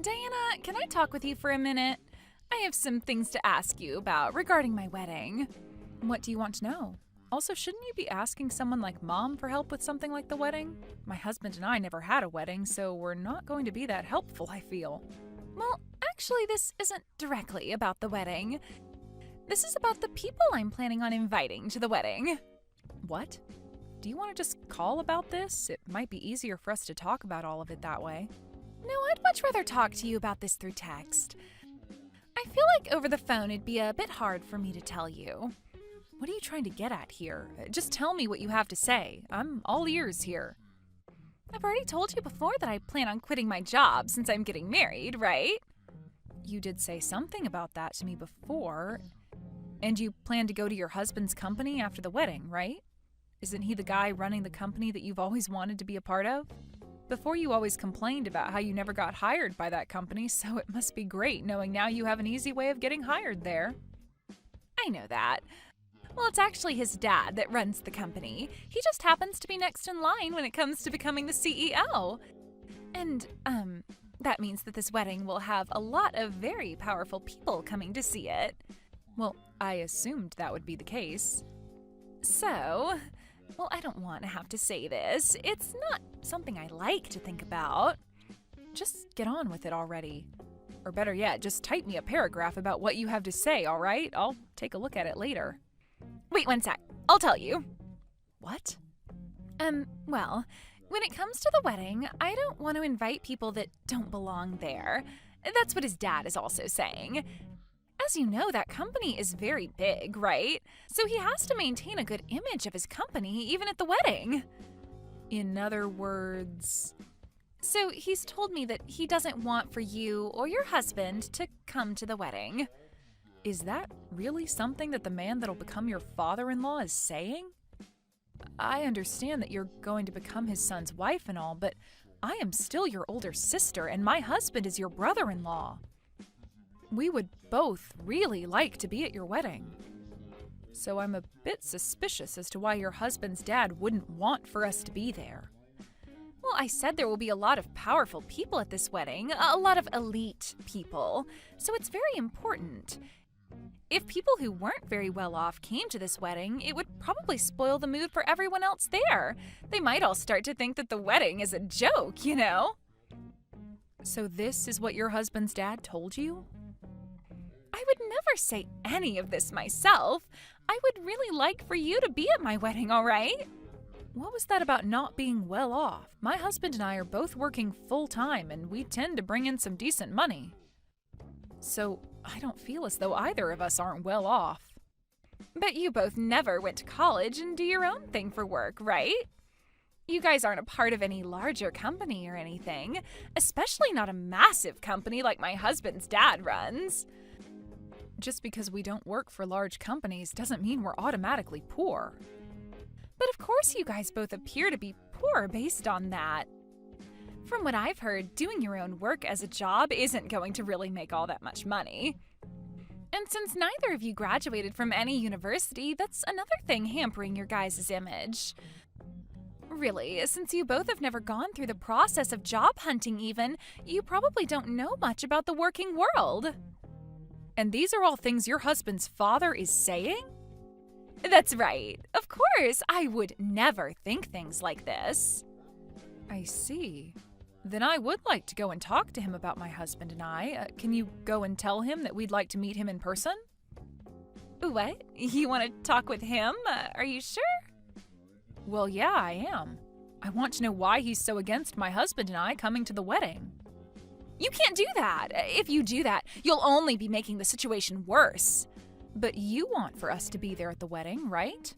Diana, can I talk with you for a minute? I have some things to ask you about regarding my wedding. What do you want to know? Also, shouldn't you be asking someone like Mom for help with something like the wedding? My husband and I never had a wedding, so we're not going to be that helpful, I feel. Well, actually, this isn't directly about the wedding. This is about the people I'm planning on inviting to the wedding. What? Do you want to just call about this? It might be easier for us to talk about all of it that way. No, I'd much rather talk to you about this through text. I feel like over the phone it'd be a bit hard for me to tell you. What are you trying to get at here? Just tell me what you have to say. I'm all ears here. I've already told you before that I plan on quitting my job since I'm getting married, right? You did say something about that to me before. And you plan to go to your husband's company after the wedding, right? Isn't he the guy running the company that you've always wanted to be a part of? Before you always complained about how you never got hired by that company, so it must be great knowing now you have an easy way of getting hired there. I know that. Well, it's actually his dad that runs the company. He just happens to be next in line when it comes to becoming the CEO. And, that means that this wedding will have a lot of very powerful people coming to see it. Well, I assumed that would be the case. So, well, I don't want to have to say this. It's not something I like to think about. Just get on with it already. Or better yet, just type me a paragraph about what you have to say, all right? I'll take a look at it later. Wait one sec. I'll tell you. What? Well, when it comes to the wedding, I don't want to invite people that don't belong there. That's what his dad is also saying. As you know, that company is very big, right? So he has to maintain a good image of his company even at the wedding. In other words... So he's told me that he doesn't want for you or your husband to come to the wedding. Is that really something that the man that'll become your father-in-law is saying? I understand that you're going to become his son's wife and all, but I am still your older sister and my husband is your brother-in-law. We would both really like to be at your wedding. So I'm a bit suspicious as to why your husband's dad wouldn't want for us to be there. Well, I said there will be a lot of powerful people at this wedding, a lot of elite people, so it's very important. If people who weren't very well off came to this wedding, it would probably spoil the mood for everyone else there. They might all start to think that the wedding is a joke, you know? So this is what your husband's dad told you? I would never say any of this myself. I would really like for you to be at my wedding, all right? What was that about not being well off? My husband and I are both working full-time, and we tend to bring in some decent money. So I don't feel as though either of us aren't well off. But you both never went to college and do your own thing for work, right? You guys aren't a part of any larger company or anything, especially not a massive company like my husband's dad runs. Just because we don't work for large companies doesn't mean we're automatically poor. But of course you guys both appear to be poor based on that. From what I've heard, doing your own work as a job isn't going to really make all that much money. And since neither of you graduated from any university, that's another thing hampering your guys' image. Really, since you both have never gone through the process of job hunting even, you probably don't know much about the working world. And these are all things your husband's father is saying? That's right. Of course, I would never think things like this. I see. Then I would like to go and talk to him about my husband and I. Can you go and tell him that we'd like to meet him in person? What? You want to talk with him? Are you sure? Well, yeah, I am. I want to know why he's so against my husband and I coming to the wedding. You can't do that. If you do that, you'll only be making the situation worse. But you want for us to be there at the wedding, right?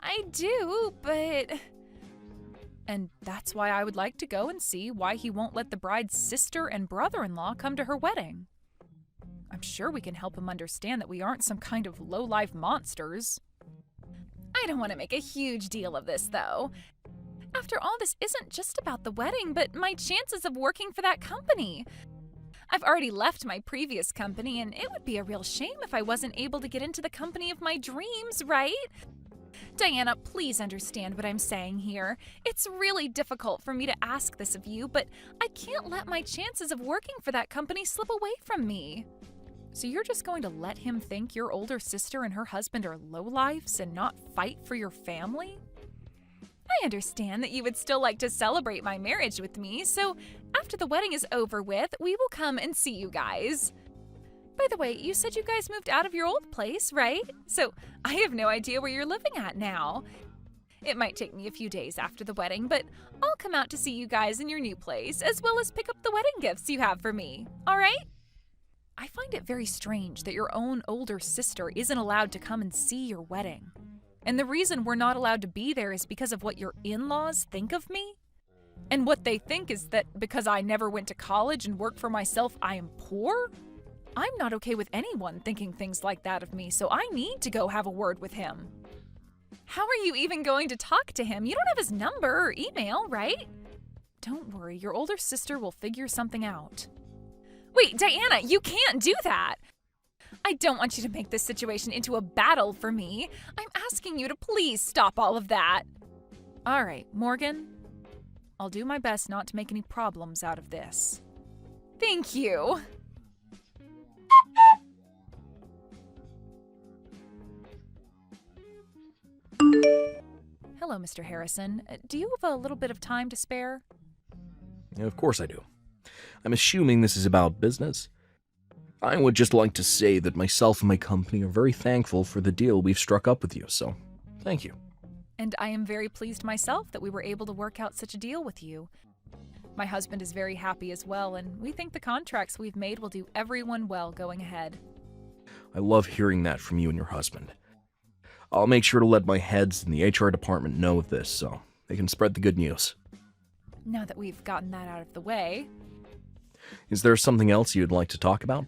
I do, but... And that's why I would like to go and see why he won't let the bride's sister and brother-in-law come to her wedding. I'm sure we can help him understand that we aren't some kind of low-life monsters. I don't want to make a huge deal of this, though. After all, this isn't just about the wedding, but my chances of working for that company. I've already left my previous company, and it would be a real shame if I wasn't able to get into the company of my dreams, right? Diana, please understand what I'm saying here. It's really difficult for me to ask this of you, but I can't let my chances of working for that company slip away from me. So you're just going to let him think your older sister and her husband are lowlifes and not fight for your family? I understand that you would still like to celebrate my marriage with me, so after the wedding is over with, we will come and see you guys. By the way, you said you guys moved out of your old place, right? So I have no idea where you're living at now. It might take me a few days after the wedding, but I'll come out to see you guys in your new place, as well as pick up the wedding gifts you have for me, all right? I find it very strange that your own older sister isn't allowed to come and see your wedding. And the reason we're not allowed to be there is because of what your in-laws think of me? And what they think is that because I never went to college and worked for myself, I am poor? I'm not okay with anyone thinking things like that of me, so I need to go have a word with him. How are you even going to talk to him? You don't have his number or email, right? Don't worry, your older sister will figure something out. Wait, Diana, you can't do that! I don't want you to make this situation into a battle for me. I'm asking you to please stop all of that. All right, Morgan. I'll do my best not to make any problems out of this. Thank you. Hello, Mr. Harrison. Do you have a little bit of time to spare? Of course I do. I'm assuming this is about business. I would just like to say that myself and my company are very thankful for the deal we've struck up with you, so thank you. And I am very pleased myself that we were able to work out such a deal with you. My husband is very happy as well, and we think the contracts we've made will do everyone well going ahead. I love hearing that from you and your husband. I'll make sure to let my heads in the HR department know of this so they can spread the good news. Now that we've gotten that out of the way. Is there something else you'd like to talk about?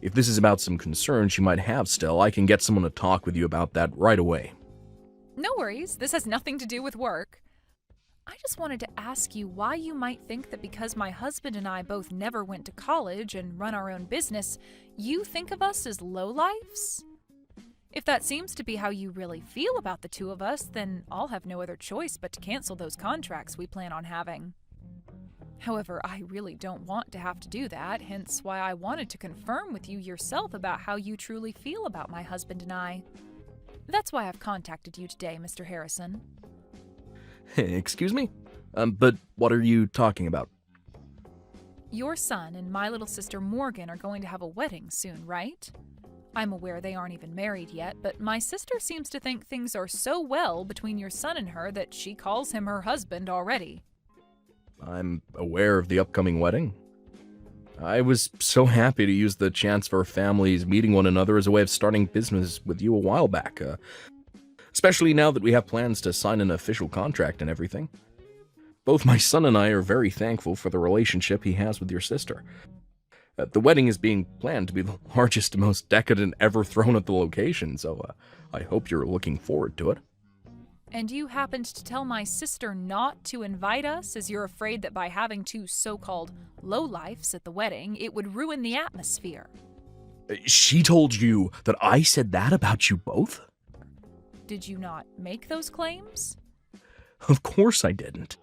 If this is about some concerns you might have still, I can get someone to talk with you about that right away. No worries, this has nothing to do with work. I just wanted to ask you why you might think that because my husband and I both never went to college and run our own business, you think of us as lowlifes? If that seems to be how you really feel about the two of us, then I'll have no other choice but to cancel those contracts we plan on having. However, I really don't want to have to do that, hence why I wanted to confirm with you yourself about how you truly feel about my husband and I. That's why I've contacted you today, Mr. Harrison. Excuse me? But what are you talking about? Your son and my little sister Morgan are going to have a wedding soon, right? I'm aware they aren't even married yet, but my sister seems to think things are so well between your son and her that she calls him her husband already. I'm aware of the upcoming wedding. I was so happy to use the chance for our families meeting one another as a way of starting business with you a while back, especially now that we have plans to sign an official contract and everything. Both my son and I are very thankful for the relationship he has with your sister. The wedding is being planned to be the largest and most decadent ever thrown at the location, so I hope you're looking forward to it. And you happened to tell my sister not to invite us as you're afraid that by having two so-called lowlifes at the wedding, it would ruin the atmosphere. She told you that I said that about you both? Did you not make those claims? Of course I didn't.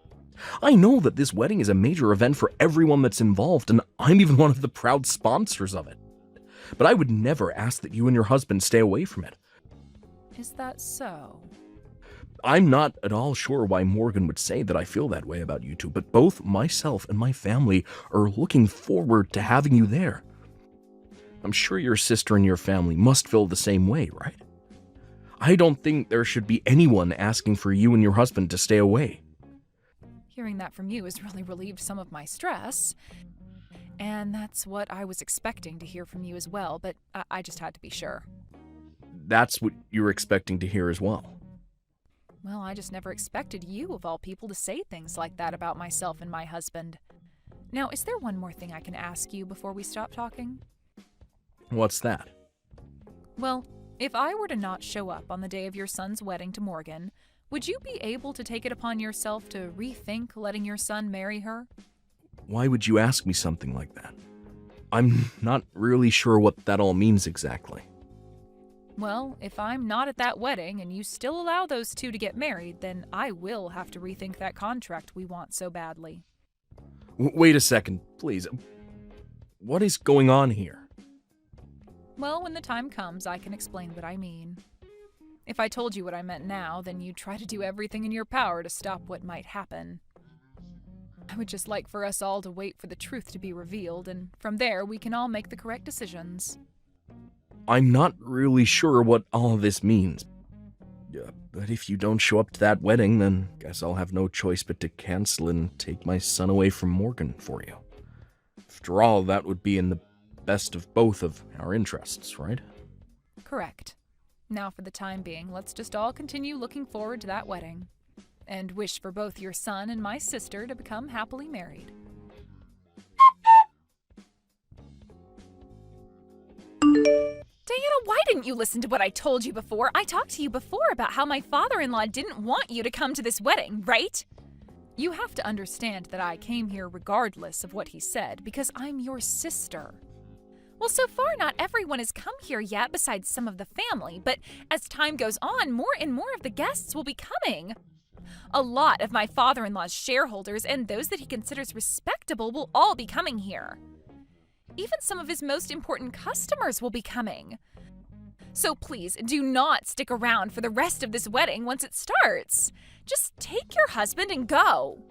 I know that this wedding is a major event for everyone that's involved, and I'm even one of the proud sponsors of it. But I would never ask that you and your husband stay away from it. Is that so? I'm not at all sure why Morgan would say that I feel that way about you two, but both myself and my family are looking forward to having you there. I'm sure your sister and your family must feel the same way, right? I don't think there should be anyone asking for you and your husband to stay away. Hearing that from you has really relieved some of my stress. And that's what I was expecting to hear from you as well, but I just had to be sure. That's what you were expecting to hear as well. Well, I just never expected you, of all people, to say things like that about myself and my husband. Now, is there one more thing I can ask you before we stop talking? What's that? Well, if I were to not show up on the day of your son's wedding to Morgan, would you be able to take it upon yourself to rethink letting your son marry her? Why would you ask me something like that? I'm not really sure what that all means exactly. Well, if I'm not at that wedding and you still allow those two to get married, then I will have to rethink that contract we want so badly. Wait a second, please. What is going on here? Well, when the time comes, I can explain what I mean. If I told you what I meant now, then you'd try to do everything in your power to stop what might happen. I would just like for us all to wait for the truth to be revealed, and from there we can all make the correct decisions. I'm not really sure what all this means. But if you don't show up to that wedding, then guess I'll have no choice but to cancel and take my son away from Morgan for you. After all, that would be in the best of both of our interests, right? Correct. Now for the time being, let's just all continue looking forward to that wedding. And wish for both your son and my sister to become happily married. Diana, why didn't you listen to what I told you before? I talked to you before about how my father-in-law didn't want you to come to this wedding, right? You have to understand that I came here regardless of what he said, because I'm your sister. Well, so far not everyone has come here yet besides some of the family, but as time goes on, more and more of the guests will be coming. A lot of my father-in-law's shareholders and those that he considers respectable will all be coming here. Even some of his most important customers will be coming. So please, do not stick around for the rest of this wedding once it starts. Just take your husband and go.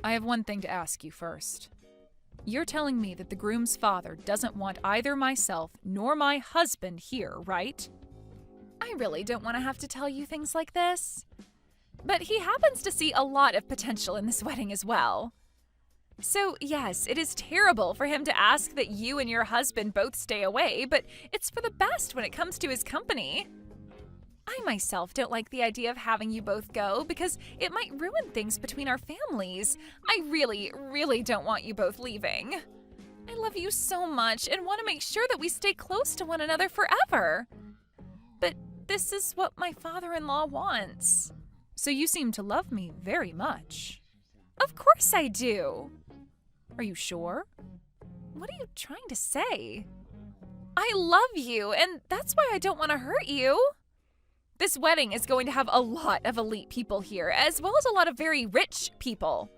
I have one thing to ask you first. You're telling me that the groom's father doesn't want either myself nor my husband here, right? I really don't want to have to tell you things like this. But he happens to see a lot of potential in this wedding as well. So, yes, it is terrible for him to ask that you and your husband both stay away, but it's for the best when it comes to his company. I myself don't like the idea of having you both go because it might ruin things between our families. I really, really don't want you both leaving. I love you so much and want to make sure that we stay close to one another forever. But this is what my father-in-law wants. So you seem to love me very much. Of course I do. Are you sure? What are you trying to say? I love you, and that's why I don't want to hurt you. This wedding is going to have a lot of elite people here, as well as a lot of very rich people.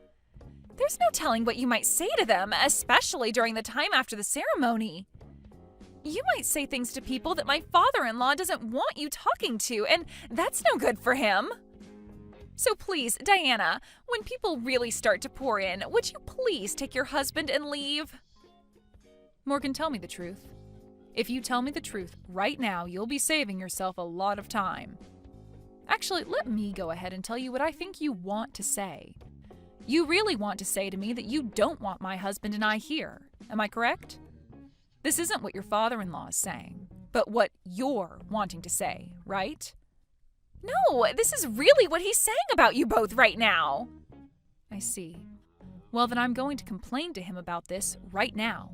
There's no telling what you might say to them, especially during the time after the ceremony. You might say things to people that my father-in-law doesn't want you talking to, and that's no good for him. So please, Diana, when people really start to pour in, would you please take your husband and leave? Morgan, tell me the truth. If you tell me the truth right now, you'll be saving yourself a lot of time. Actually, let me go ahead and tell you what I think you want to say. You really want to say to me that you don't want my husband and I here. Am I correct? This isn't what your father-in-law is saying, but what you're wanting to say, right? No, this is really what he's saying about you both right now. I see. Well, then I'm going to complain to him about this right now.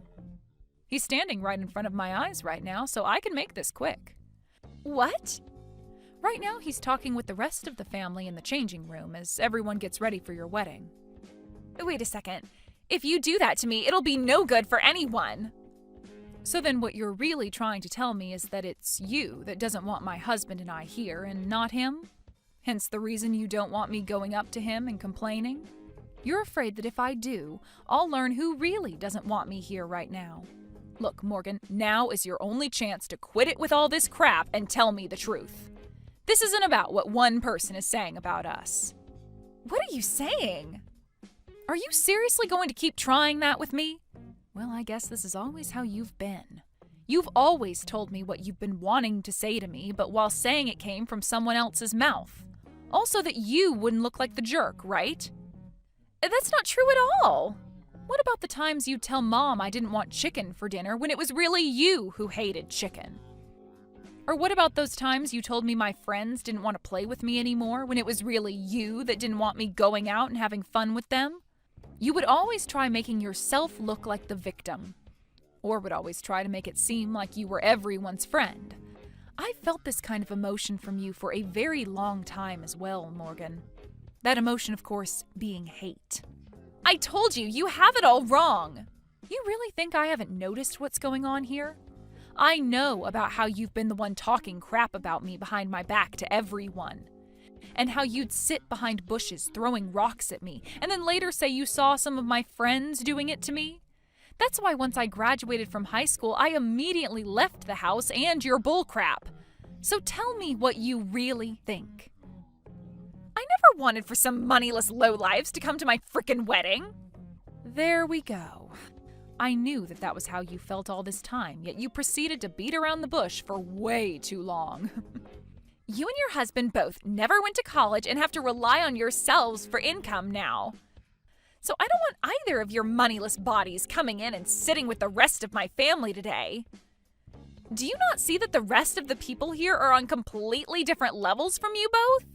He's standing right in front of my eyes right now, so I can make this quick. What? Right now, he's talking with the rest of the family in the changing room as everyone gets ready for your wedding. Wait a second. If you do that to me, it'll be no good for anyone. So then what you're really trying to tell me is that it's you that doesn't want my husband and I here and not him? Hence the reason you don't want me going up to him and complaining? You're afraid that if I do, I'll learn who really doesn't want me here right now. Look, Morgan, now is your only chance to quit it with all this crap and tell me the truth. This isn't about what one person is saying about us. What are you saying? Are you seriously going to keep trying that with me? Well, I guess this is always how you've been. You've always told me what you've been wanting to say to me, but while saying it came from someone else's mouth. Also that you wouldn't look like the jerk, right? That's not true at all. What about the times you'd tell Mom I didn't want chicken for dinner when it was really you who hated chicken? Or what about those times you told me my friends didn't want to play with me anymore when it was really you that didn't want me going out and having fun with them? You would always try making yourself look like the victim, or would always try to make it seem like you were everyone's friend. I felt this kind of emotion from you for a very long time as well, Morgan. That emotion, of course, being hate. I told you, you have it all wrong. You really think I haven't noticed what's going on here? I know about how you've been the one talking crap about me behind my back to everyone. And how you'd sit behind bushes throwing rocks at me, and then later say you saw some of my friends doing it to me. That's why once I graduated from high school, I immediately left the house and your bullcrap. So tell me what you really think. I never wanted for some moneyless lowlives to come to my frickin' wedding. There we go. I knew that was how you felt all this time, yet you proceeded to beat around the bush for way too long. You and your husband both never went to college and have to rely on yourselves for income now. So I don't want either of your moneyless bodies coming in and sitting with the rest of my family today. Do you not see that the rest of the people here are on completely different levels from you both?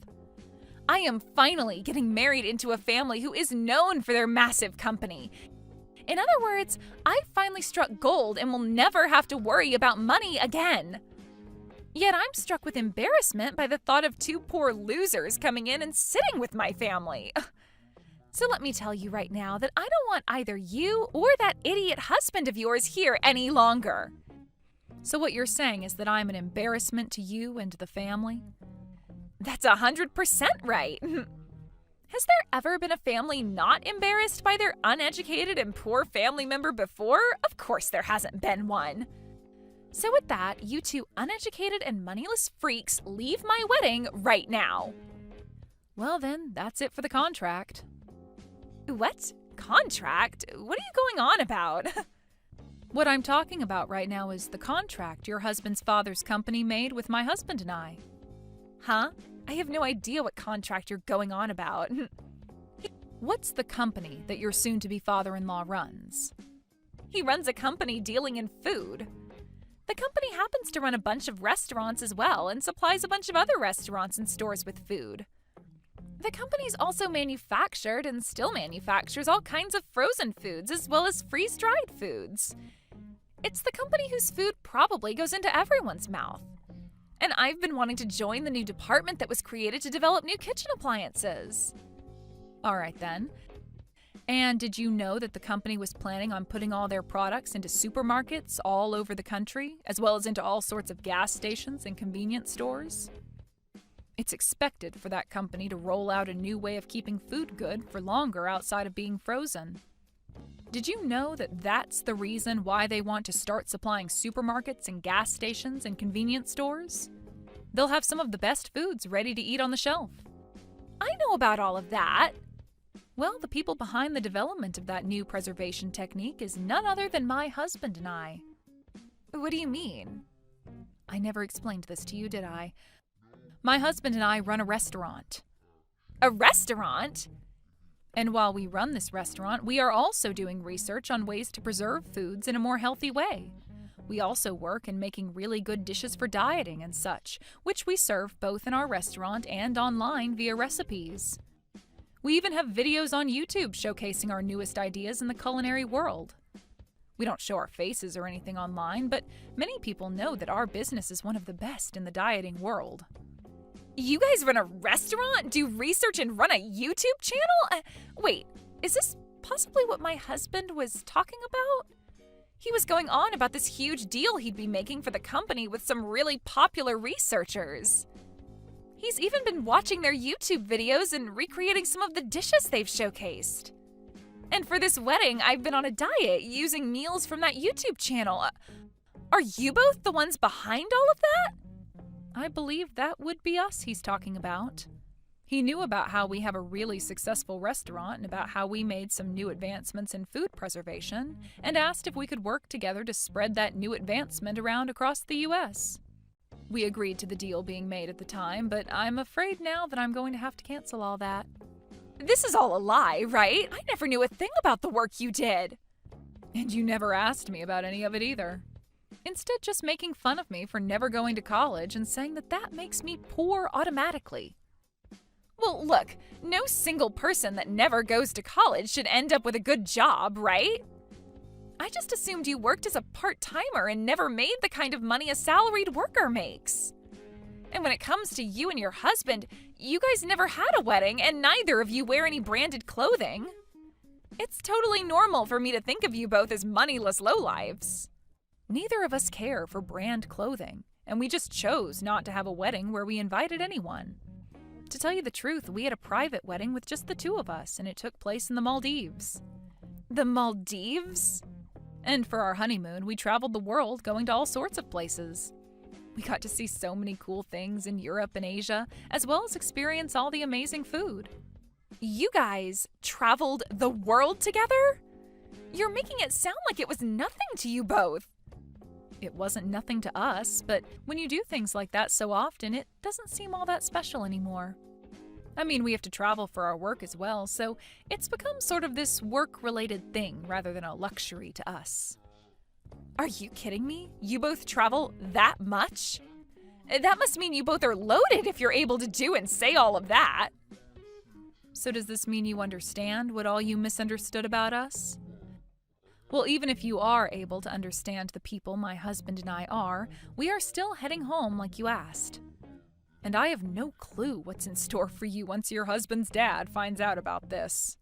I am finally getting married into a family who is known for their massive company. In other words, I finally struck gold and will never have to worry about money again. Yet I'm struck with embarrassment by the thought of two poor losers coming in and sitting with my family. So let me tell you right now that I don't want either you or that idiot husband of yours here any longer. So what you're saying is that I'm an embarrassment to you and to the family? That's 100% right. Has there ever been a family not embarrassed by their uneducated and poor family member before? Of course there hasn't been one. So with that, you two uneducated and moneyless freaks leave my wedding right now. Well then, that's it for the contract. What? Contract? What are you going on about? What I'm talking about right now is the contract your husband's father's company made with my husband and I. Huh? I have no idea what contract you're going on about. What's the company that your soon-to-be father-in-law runs? He runs a company dealing in food. The company happens to run a bunch of restaurants as well and supplies a bunch of other restaurants and stores with food. The company's also manufactured and still manufactures all kinds of frozen foods as well as freeze-dried foods. It's the company whose food probably goes into everyone's mouth. And I've been wanting to join the new department that was created to develop new kitchen appliances. All right then. And did you know that the company was planning on putting all their products into supermarkets all over the country, as well as into all sorts of gas stations and convenience stores? It's expected for that company to roll out a new way of keeping food good for longer outside of being frozen. Did you know that that's the reason why they want to start supplying supermarkets and gas stations and convenience stores? They'll have some of the best foods ready to eat on the shelf. I know about all of that. Well, the people behind the development of that new preservation technique is none other than my husband and I. What do you mean? I never explained this to you, did I? My husband and I run a restaurant. A restaurant? And while we run this restaurant, we are also doing research on ways to preserve foods in a more healthy way. We also work in making really good dishes for dieting and such, which we serve both in our restaurant and online via recipes. We even have videos on YouTube showcasing our newest ideas in the culinary world. We don't show our faces or anything online, but many people know that our business is one of the best in the dieting world. You guys run a restaurant, do research, and run a YouTube channel? Wait, is this possibly what my husband was talking about? He was going on about this huge deal he'd be making for the company with some really popular researchers. He's even been watching their YouTube videos and recreating some of the dishes they've showcased. And for this wedding, I've been on a diet using meals from that YouTube channel. Are you both the ones behind all of that? I believe that would be us he's talking about. He knew about how we have a really successful restaurant and about how we made some new advancements in food preservation, and asked if we could work together to spread that new advancement around across the U.S. We agreed to the deal being made at the time, but I'm afraid now that I'm going to have to cancel all that. This is all a lie, right? I never knew a thing about the work you did. And you never asked me about any of it either. Instead, just making fun of me for never going to college and saying that makes me poor automatically. Well, look, no single person that never goes to college should end up with a good job, right? I just assumed you worked as a part-timer and never made the kind of money a salaried worker makes. And when it comes to you and your husband, you guys never had a wedding and neither of you wear any branded clothing. It's totally normal for me to think of you both as moneyless lowlives. Neither of us care for brand clothing, and we just chose not to have a wedding where we invited anyone. To tell you the truth, we had a private wedding with just the two of us, and it took place in the Maldives. The Maldives? And for our honeymoon, we traveled the world going to all sorts of places. We got to see so many cool things in Europe and Asia, as well as experience all the amazing food. You guys traveled the world together? You're making it sound like it was nothing to you both. It wasn't nothing to us, but when you do things like that so often, it doesn't seem all that special anymore. I mean, we have to travel for our work as well, so it's become sort of this work-related thing rather than a luxury to us. Are you kidding me? You both travel that much? That must mean you both are loaded if you're able to do and say all of that. So does this mean you understand what all you misunderstood about us? Well, even if you are able to understand the people my husband and I are, we are still heading home like you asked. And I have no clue what's in store for you once your husband's dad finds out about this.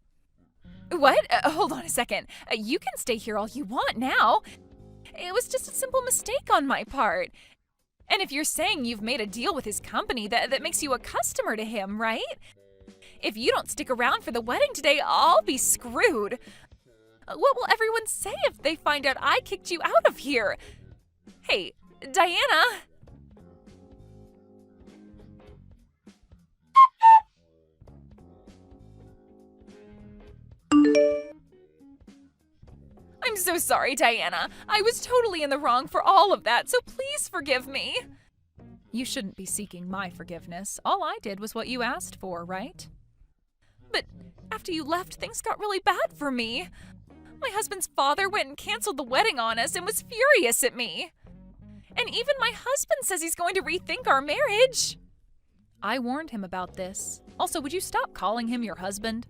What? Hold on a second. You can stay here all you want now. It was just a simple mistake on my part. And if you're saying you've made a deal with his company, that makes you a customer to him, right? If you don't stick around for the wedding today, I'll be screwed. What will everyone say if they find out I kicked you out of here? Hey, Diana. I'm so sorry, Diana. I was totally in the wrong for all of that, so please forgive me. You shouldn't be seeking my forgiveness. All I did was what you asked for, right? But after you left, things got really bad for me. My husband's father went and canceled the wedding on us and was furious at me. And even my husband says he's going to rethink our marriage. I warned him about this. Also, would you stop calling him your husband?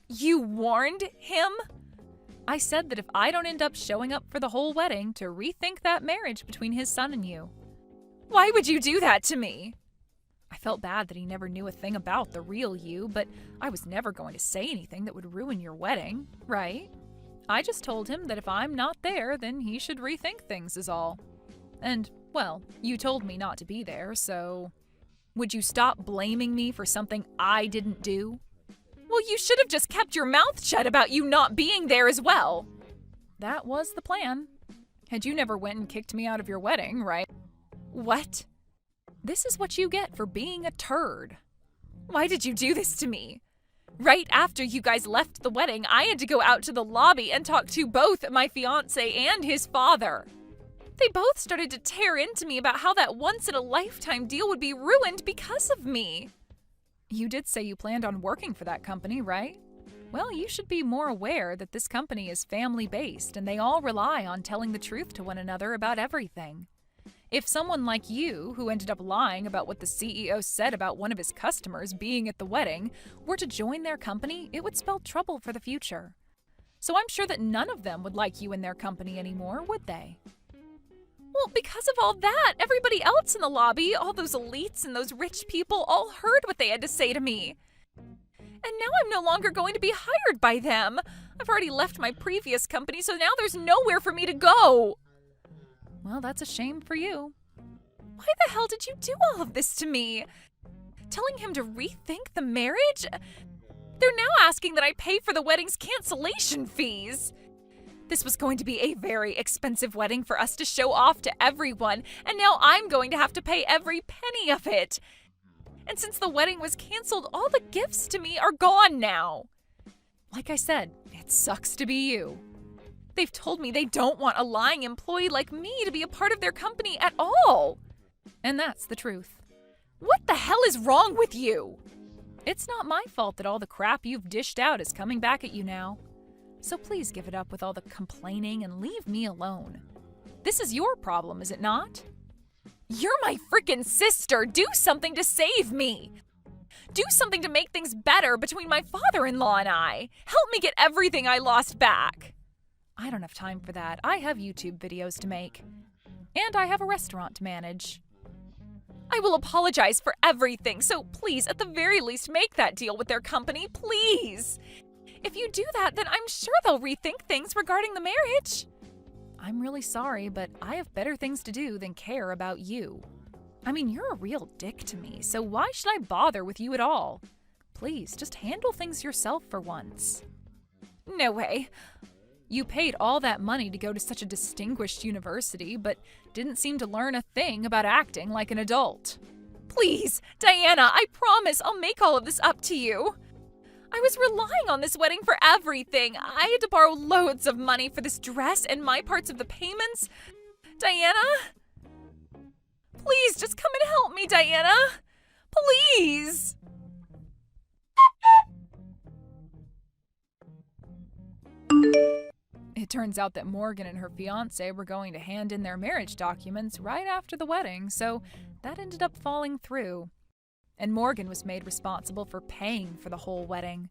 You warned him? I said that if I don't end up showing up for the whole wedding, to rethink that marriage between his son and you. Why would you do that to me? I felt bad that he never knew a thing about the real you, but I was never going to say anything that would ruin your wedding, right? I just told him that if I'm not there, then he should rethink things is all. And, well, you told me not to be there, so... Would you stop blaming me for something I didn't do? Well, you should have just kept your mouth shut about you not being there as well. That was the plan. And you never went and kicked me out of your wedding, right? What? This is what you get for being a turd. Why did you do this to me? Right after you guys left the wedding, I had to go out to the lobby and talk to both my fiancé and his father. They both started to tear into me about how that once-in-a-lifetime deal would be ruined because of me. You did say you planned on working for that company, right? Well, you should be more aware that this company is family-based and they all rely on telling the truth to one another about everything. If someone like you, who ended up lying about what the CEO said about one of his customers being at the wedding, were to join their company, it would spell trouble for the future. So I'm sure that none of them would like you in their company anymore, would they? Well, because of all that, everybody else in the lobby, all those elites and those rich people, all heard what they had to say to me. And now I'm no longer going to be hired by them. I've already left my previous company, so now there's nowhere for me to go. Well, that's a shame for you. Why the hell did you do all of this to me? Telling him to rethink the marriage? They're now asking that I pay for the wedding's cancellation fees. This was going to be a very expensive wedding for us to show off to everyone, and now I'm going to have to pay every penny of it. And since the wedding was canceled, all the gifts to me are gone now. Like I said, it sucks to be you. They've told me they don't want a lying employee like me to be a part of their company at all. And that's the truth. What the hell is wrong with you? It's not my fault that all the crap you've dished out is coming back at you now. So please give it up with all the complaining and leave me alone. This is your problem, is it not? You're my freaking sister. Do something to save me. Do something to make things better between my father-in-law and I. Help me get everything I lost back. I don't have time for that. I have YouTube videos to make. And I have a restaurant to manage. I will apologize for everything, so please, at the very least, make that deal with their company, please. If you do that, then I'm sure they'll rethink things regarding the marriage. I'm really sorry, but I have better things to do than care about you. I mean, you're a real dick to me, so why should I bother with you at all? Please, just handle things yourself for once. No way. You paid all that money to go to such a distinguished university, but didn't seem to learn a thing about acting like an adult. Please, Diana, I promise I'll make all of this up to you. I was relying on this wedding for everything. I had to borrow loads of money for this dress and my parts of the payments. Diana? Please, just come and help me, Diana. Please. It turns out that Morgan and her fiancé were going to hand in their marriage documents right after the wedding, so that ended up falling through. And Morgan was made responsible for paying for the whole wedding.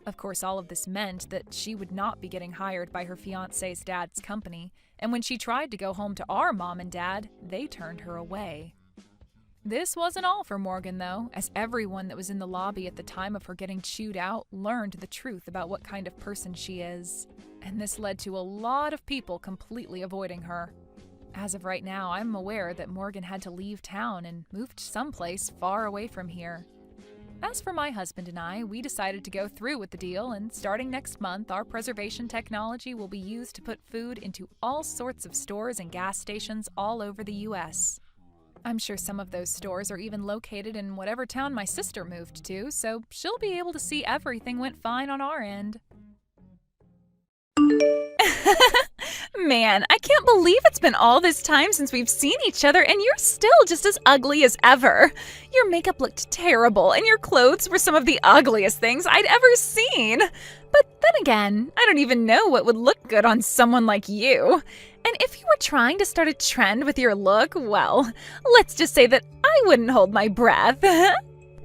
Of course, all of this meant that she would not be getting hired by her fiancé's dad's company, and when she tried to go home to our mom and dad, they turned her away. This wasn't all for Morgan, though, as everyone that was in the lobby at the time of her getting chewed out learned the truth about what kind of person she is. And this led to a lot of people completely avoiding her. As of right now, I'm aware that Morgan had to leave town and moved someplace far away from here. As for my husband and I, we decided to go through with the deal, and starting next month, our preservation technology will be used to put food into all sorts of stores and gas stations all over the U.S. I'm sure some of those stores are even located in whatever town my sister moved to, so she'll be able to see everything went fine on our end. Man, I can't believe it's been all this time since we've seen each other and you're still just as ugly as ever. Your makeup looked terrible and your clothes were some of the ugliest things I'd ever seen. But then again, I don't even know what would look good on someone like you. And if you were trying to start a trend with your look, well, let's just say that I wouldn't hold my breath.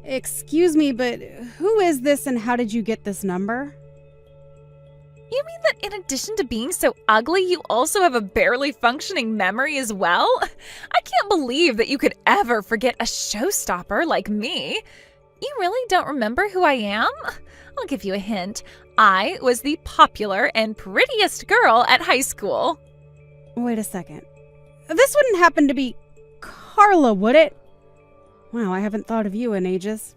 Excuse me, but who is this and how did you get this number? You mean that in addition to being so ugly, you also have a barely functioning memory as well? I can't believe that you could ever forget a showstopper like me. You really don't remember who I am? I'll give you a hint. I was the popular and prettiest girl at high school. Wait a second. This wouldn't happen to be Carla, would it? Wow, I haven't thought of you in ages.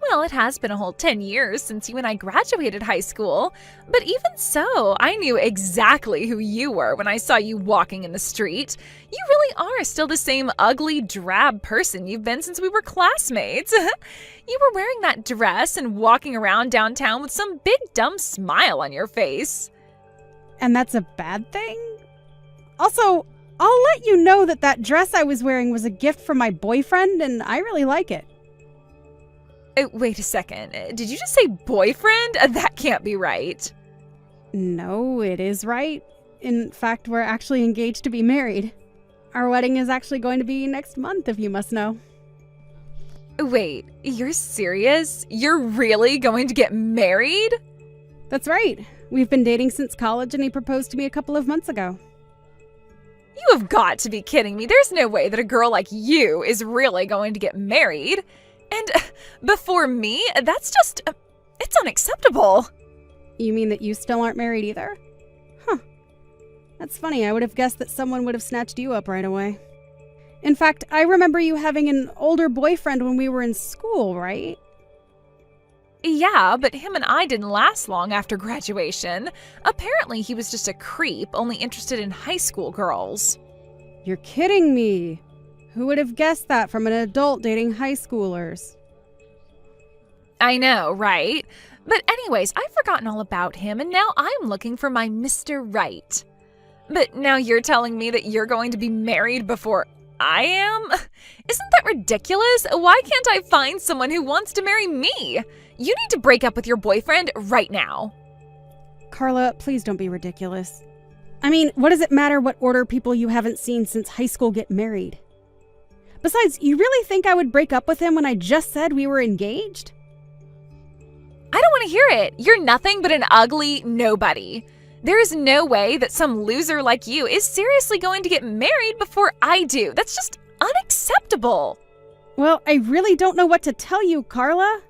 Well, it has been a whole 10 years since you and I graduated high school. But even so, I knew exactly who you were when I saw you walking in the street. You really are still the same ugly, drab person you've been since we were classmates. You were wearing that dress and walking around downtown with some big dumb smile on your face. And that's a bad thing? Also, I'll let you know that that dress I was wearing was a gift from my boyfriend, and I really like it. Wait a second. Did you just say boyfriend? That can't be right. No, it is right. In fact, we're actually engaged to be married. Our wedding is actually going to be next month, if you must know. Wait, you're serious? You're really going to get married? That's right. We've been dating since college, and he proposed to me a couple of months ago. You have got to be kidding me. There's no way that a girl like you is really going to get married. And before me, that's just, it's unacceptable. You mean that you still aren't married either? Huh. That's funny. I would have guessed that someone would have snatched you up right away. In fact, I remember you having an older boyfriend when we were in school, right? Yeah, but him and I didn't last long after graduation. Apparently, he was just a creep, only interested in high school girls. You're kidding me. Who would have guessed that from an adult dating high schoolers? I know, right? But anyways, I've forgotten all about him, and now I'm looking for my Mr. Right. But now you're telling me that you're going to be married before I am? Isn't that ridiculous? Why can't I find someone who wants to marry me? You need to break up with your boyfriend right now. Carla, please don't be ridiculous. I mean, what does it matter what order people you haven't seen since high school get married? Besides, you really think I would break up with him when I just said we were engaged? I don't want to hear it. You're nothing but an ugly nobody. There is no way that some loser like you is seriously going to get married before I do. That's just unacceptable. Well, I really don't know what to tell you, Carla.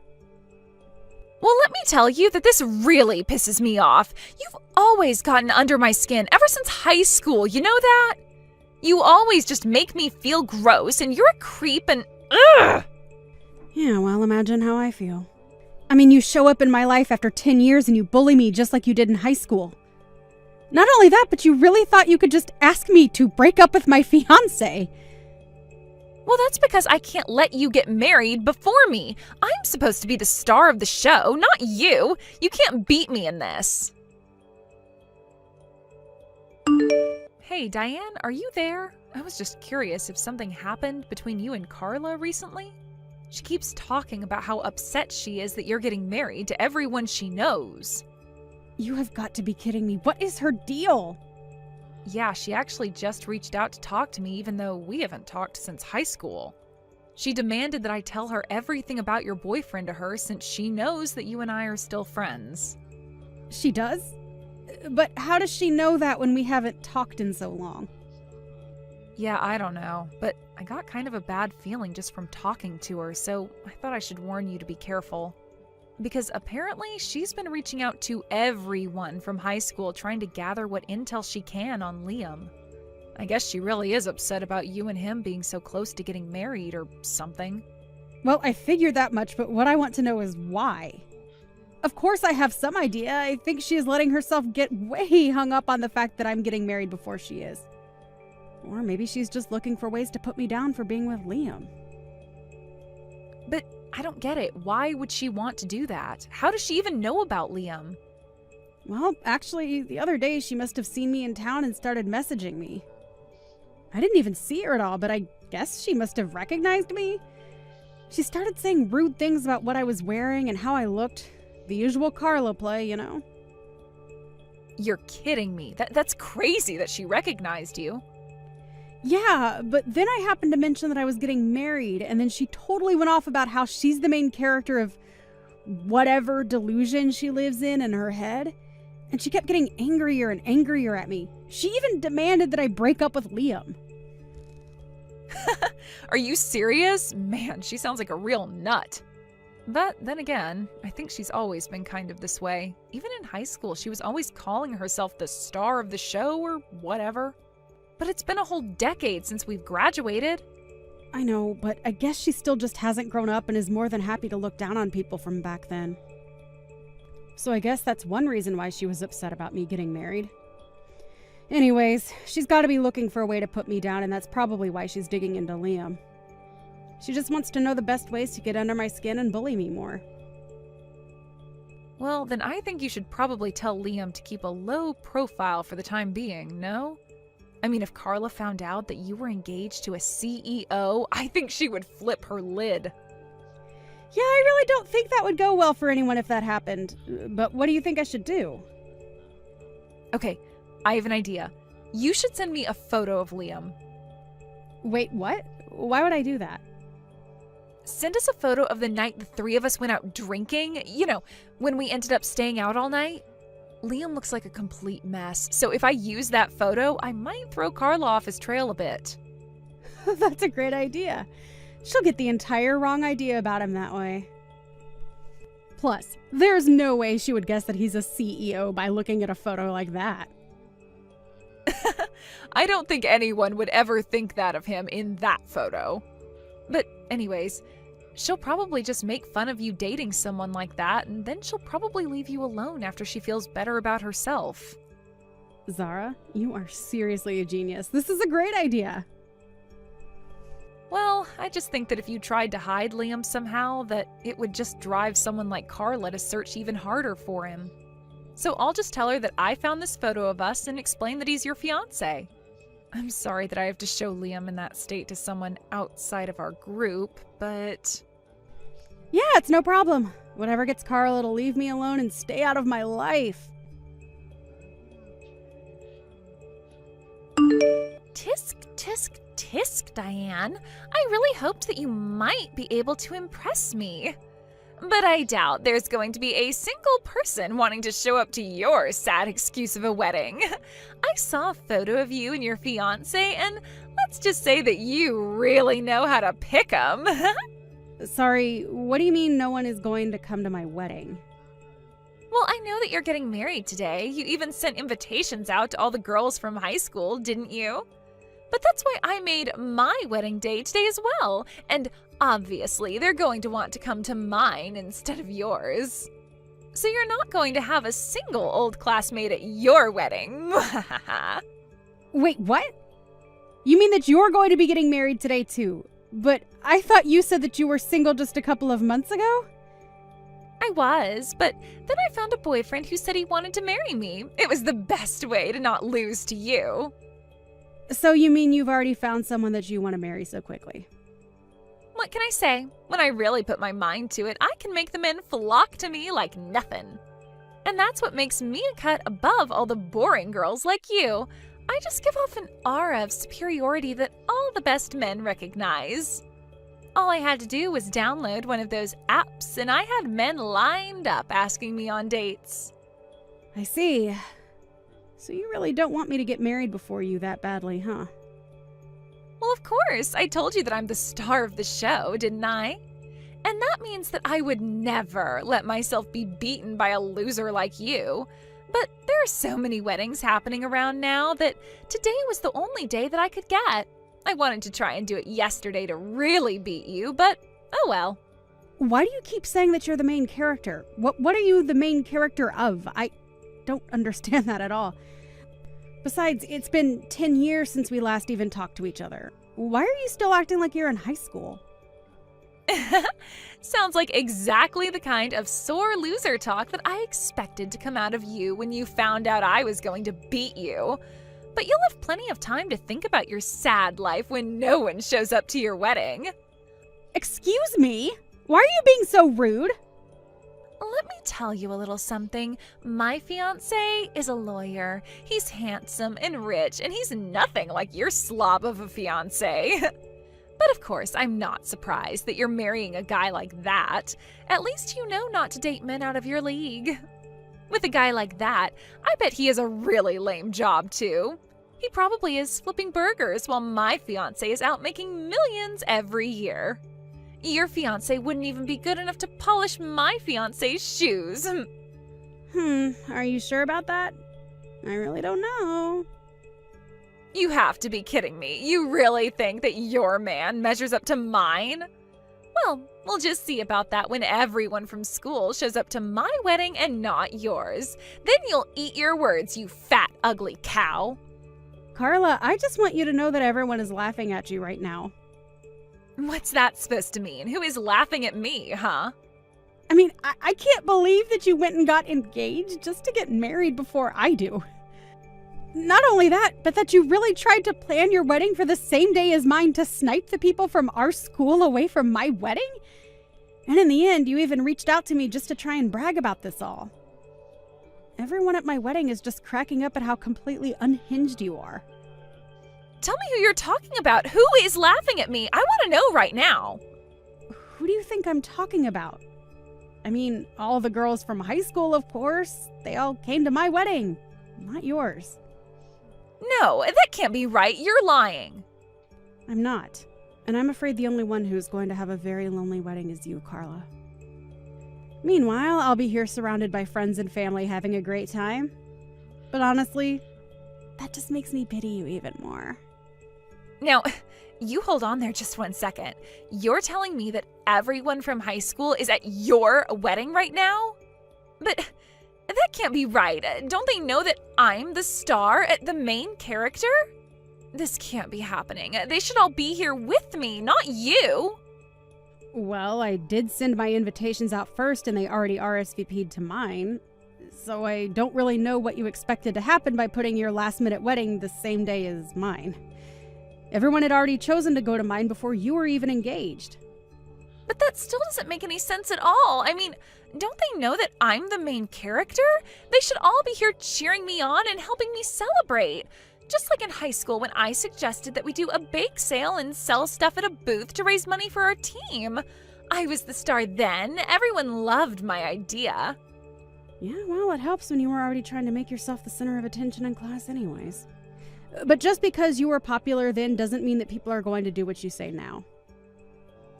Well, let me tell you that this really pisses me off. You've always gotten under my skin ever since high school, you know that? You always just make me feel gross, and you're a creep and ugh! Yeah, well, imagine how I feel. I mean, you show up in my life after 10 years and you bully me just like you did in high school. Not only that, but you really thought you could just ask me to break up with my fiancé. Well, that's because I can't let you get married before me. I'm supposed to be the star of the show, not you. You can't beat me in this. Hey, Diane, are you there? I was just curious if something happened between you and Carla recently. She keeps talking about how upset she is that you're getting married to everyone she knows. You have got to be kidding me. What is her deal? Yeah, she actually just reached out to talk to me even though we haven't talked since high school. She demanded that I tell her everything about your boyfriend to her since she knows that you and I are still friends. She does? But how does she know that when we haven't talked in so long? Yeah, I don't know, but I got kind of a bad feeling just from talking to her, so I thought I should warn you to be careful. Because apparently she's been reaching out to everyone from high school trying to gather what intel she can on Liam. I guess she really is upset about you and him being so close to getting married or something. Well, I figured that much, but what I want to know is why. Of course I have some idea. I think she is letting herself get way hung up on the fact that I'm getting married before she is. Or maybe she's just looking for ways to put me down for being with Liam. But I don't get it. Why would she want to do that? How does she even know about Liam? Well, actually, the other day she must have seen me in town and started messaging me. I didn't even see her at all, but I guess she must have recognized me. She started saying rude things about what I was wearing and how I looked. The usual Carla play, you know. You're kidding me. That's crazy that she recognized you. Yeah, but then I happened to mention that I was getting married, and then she totally went off about how she's the main character of whatever delusion she lives in her head. And she kept getting angrier and angrier at me. She even demanded that I break up with Liam. Are you serious? Man, she sounds like a real nut. But then again, I think she's always been kind of this way. Even in high school, she was always calling herself the star of the show or whatever. But it's been a whole decade since we've graduated. I know, but I guess she still just hasn't grown up and is more than happy to look down on people from back then. So I guess that's one reason why she was upset about me getting married. Anyways, she's got to be looking for a way to put me down, and that's probably why she's digging into Liam. She just wants to know the best ways to get under my skin and bully me more. Well, then I think you should probably tell Liam to keep a low profile for the time being, no? I mean, if Carla found out that you were engaged to a CEO, I think she would flip her lid. Yeah, I really don't think that would go well for anyone if that happened. But what do you think I should do? Okay, I have an idea. You should send me a photo of Liam. Wait, what? Why would I do that? Send us a photo of the night the three of us went out drinking. You know, when we ended up staying out all night. Liam looks like a complete mess, so if I use that photo, I might throw Carla off his trail a bit. That's a great idea. She'll get the entire wrong idea about him that way. Plus, there's no way she would guess that he's a CEO by looking at a photo like that. I don't think anyone would ever think that of him in that photo. But anyways, she'll probably just make fun of you dating someone like that, and then she'll probably leave you alone after she feels better about herself. Zara, you are seriously a genius. This is a great idea. Well, I just think that if you tried to hide Liam somehow, that it would just drive someone like Carla to search even harder for him. So I'll just tell her that I found this photo of us and explain that he's your fiancé. I'm sorry that I have to show Liam in that state to someone outside of our group, but... Yeah, it's no problem. Whatever gets Carla to leave me alone and stay out of my life. Tisk, tisk, tisk, Diane. I really hoped that you might be able to impress me. But I doubt there's going to be a single person wanting to show up to your sad excuse of a wedding. I saw a photo of you and your fiancé, and let's just say that you really know how to pick 'em. Sorry, what do you mean no one is going to come to my wedding? Well, I know that you're getting married today. You even sent invitations out to all the girls from high school, didn't you? But that's why I made my wedding day today as well. And obviously, they're going to want to come to mine instead of yours. So you're not going to have a single old classmate at your wedding. Wait, what? You mean that you're going to be getting married today too? But I thought you said that you were single just a couple of months ago? I was, but then I found a boyfriend who said he wanted to marry me. It was the best way to not lose to you. So you mean you've already found someone that you want to marry so quickly? What can I say? When I really put my mind to it, I can make the men flock to me like nothing. And that's what makes me a cut above all the boring girls like you. I just give off an aura of superiority that all the best men recognize. All I had to do was download one of those apps, and I had men lined up asking me on dates. I see. So you really don't want me to get married before you that badly, huh? Well, of course. I told you that I'm the star of the show, didn't I? And that means that I would never let myself be beaten by a loser like you. But there are so many weddings happening around now that today was the only day that I could get. I wanted to try and do it yesterday to really beat you, but oh well. Why do you keep saying that you're the main character? What are you the main character of? I don't understand that at all. Besides, it's been 10 years since we last even talked to each other. Why are you still acting like you're in high school? Sounds like exactly the kind of sore loser talk that I expected to come out of you when you found out I was going to beat you. But you'll have plenty of time to think about your sad life when no one shows up to your wedding. Excuse me? Why are you being so rude? Let me tell you a little something. My fiancé is a lawyer. He's handsome and rich, and he's nothing like your slob of a fiancé. But of course, I'm not surprised that you're marrying a guy like that. At least you know not to date men out of your league. With a guy like that, I bet he has a really lame job too. He probably is flipping burgers while my fiancé is out making millions every year. Your fiancé wouldn't even be good enough to polish my fiancé's shoes. Are you sure about that? I really don't know. You have to be kidding me. You really think that your man measures up to mine? Well, we'll just see about that when everyone from school shows up to my wedding and not yours. Then you'll eat your words, you fat, ugly cow. Carla, I just want you to know that everyone is laughing at you right now. What's that supposed to mean? Who is laughing at me, huh? I mean, I can't believe that you went and got engaged just to get married before I do. Not only that, but that you really tried to plan your wedding for the same day as mine to snipe the people from our school away from my wedding? And in the end, you even reached out to me just to try and brag about this all. Everyone at my wedding is just cracking up at how completely unhinged you are. Tell me who you're talking about. Who is laughing at me? I want to know right now. Who do you think I'm talking about? I mean, all the girls from high school, of course. They all came to my wedding, not yours. No, that can't be right. You're lying. I'm not. And I'm afraid the only one who's going to have a very lonely wedding is you, Carla. Meanwhile, I'll be here surrounded by friends and family having a great time. But honestly, that just makes me pity you even more. Now, you hold on there just 1 second. You're telling me that everyone from high school is at your wedding right now? But that can't be right. Don't they know that I'm the star, the main character? This can't be happening. They should all be here with me, not you. Well, I did send my invitations out first and they already RSVP'd to mine. So I don't really know what you expected to happen by putting your last-minute wedding the same day as mine. Everyone had already chosen to go to mine before you were even engaged. But that still doesn't make any sense at all. I mean, don't they know that I'm the main character? They should all be here cheering me on and helping me celebrate. Just like in high school when I suggested that we do a bake sale and sell stuff at a booth to raise money for our team. I was the star then. Everyone loved my idea. Yeah, well, it helps when you were already trying to make yourself the center of attention in class anyways. But just because you were popular then doesn't mean that people are going to do what you say now.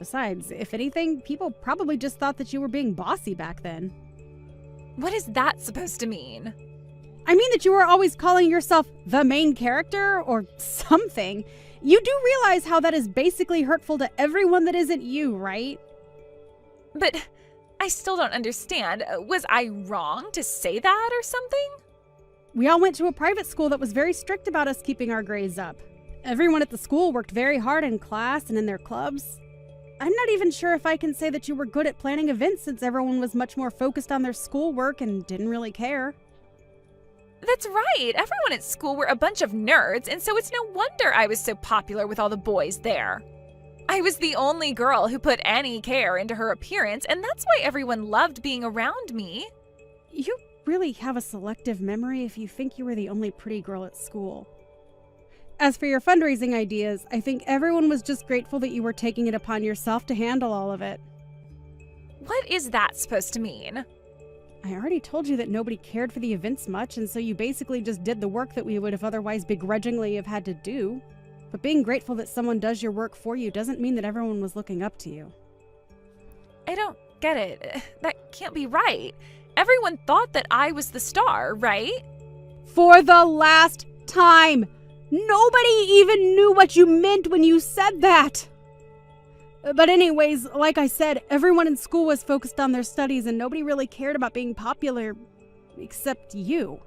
Besides, if anything, people probably just thought that you were being bossy back then. What is that supposed to mean? I mean that you were always calling yourself the main character or something. You do realize how that is basically hurtful to everyone that isn't you, right? But I still don't understand. Was I wrong to say that or something? We all went to a private school that was very strict about us keeping our grades up. Everyone at the school worked very hard in class and in their clubs. I'm not even sure if I can say that you were good at planning events since everyone was much more focused on their schoolwork and didn't really care. That's right. Everyone at school were a bunch of nerds, and so it's no wonder I was so popular with all the boys there. I was the only girl who put any care into her appearance, and that's why everyone loved being around me. You really have a selective memory if you think you were the only pretty girl at school. As for your fundraising ideas, I think everyone was just grateful that you were taking it upon yourself to handle all of it. What is that supposed to mean? I already told you that nobody cared for the events much, and so you basically just did the work that we would have otherwise begrudgingly have had to do. But being grateful that someone does your work for you doesn't mean that everyone was looking up to you. I don't get it. That can't be right. Everyone thought that I was the star, right? For the last time! Nobody even knew what you meant when you said that! But anyways, like I said, everyone in school was focused on their studies and nobody really cared about being popular, except you.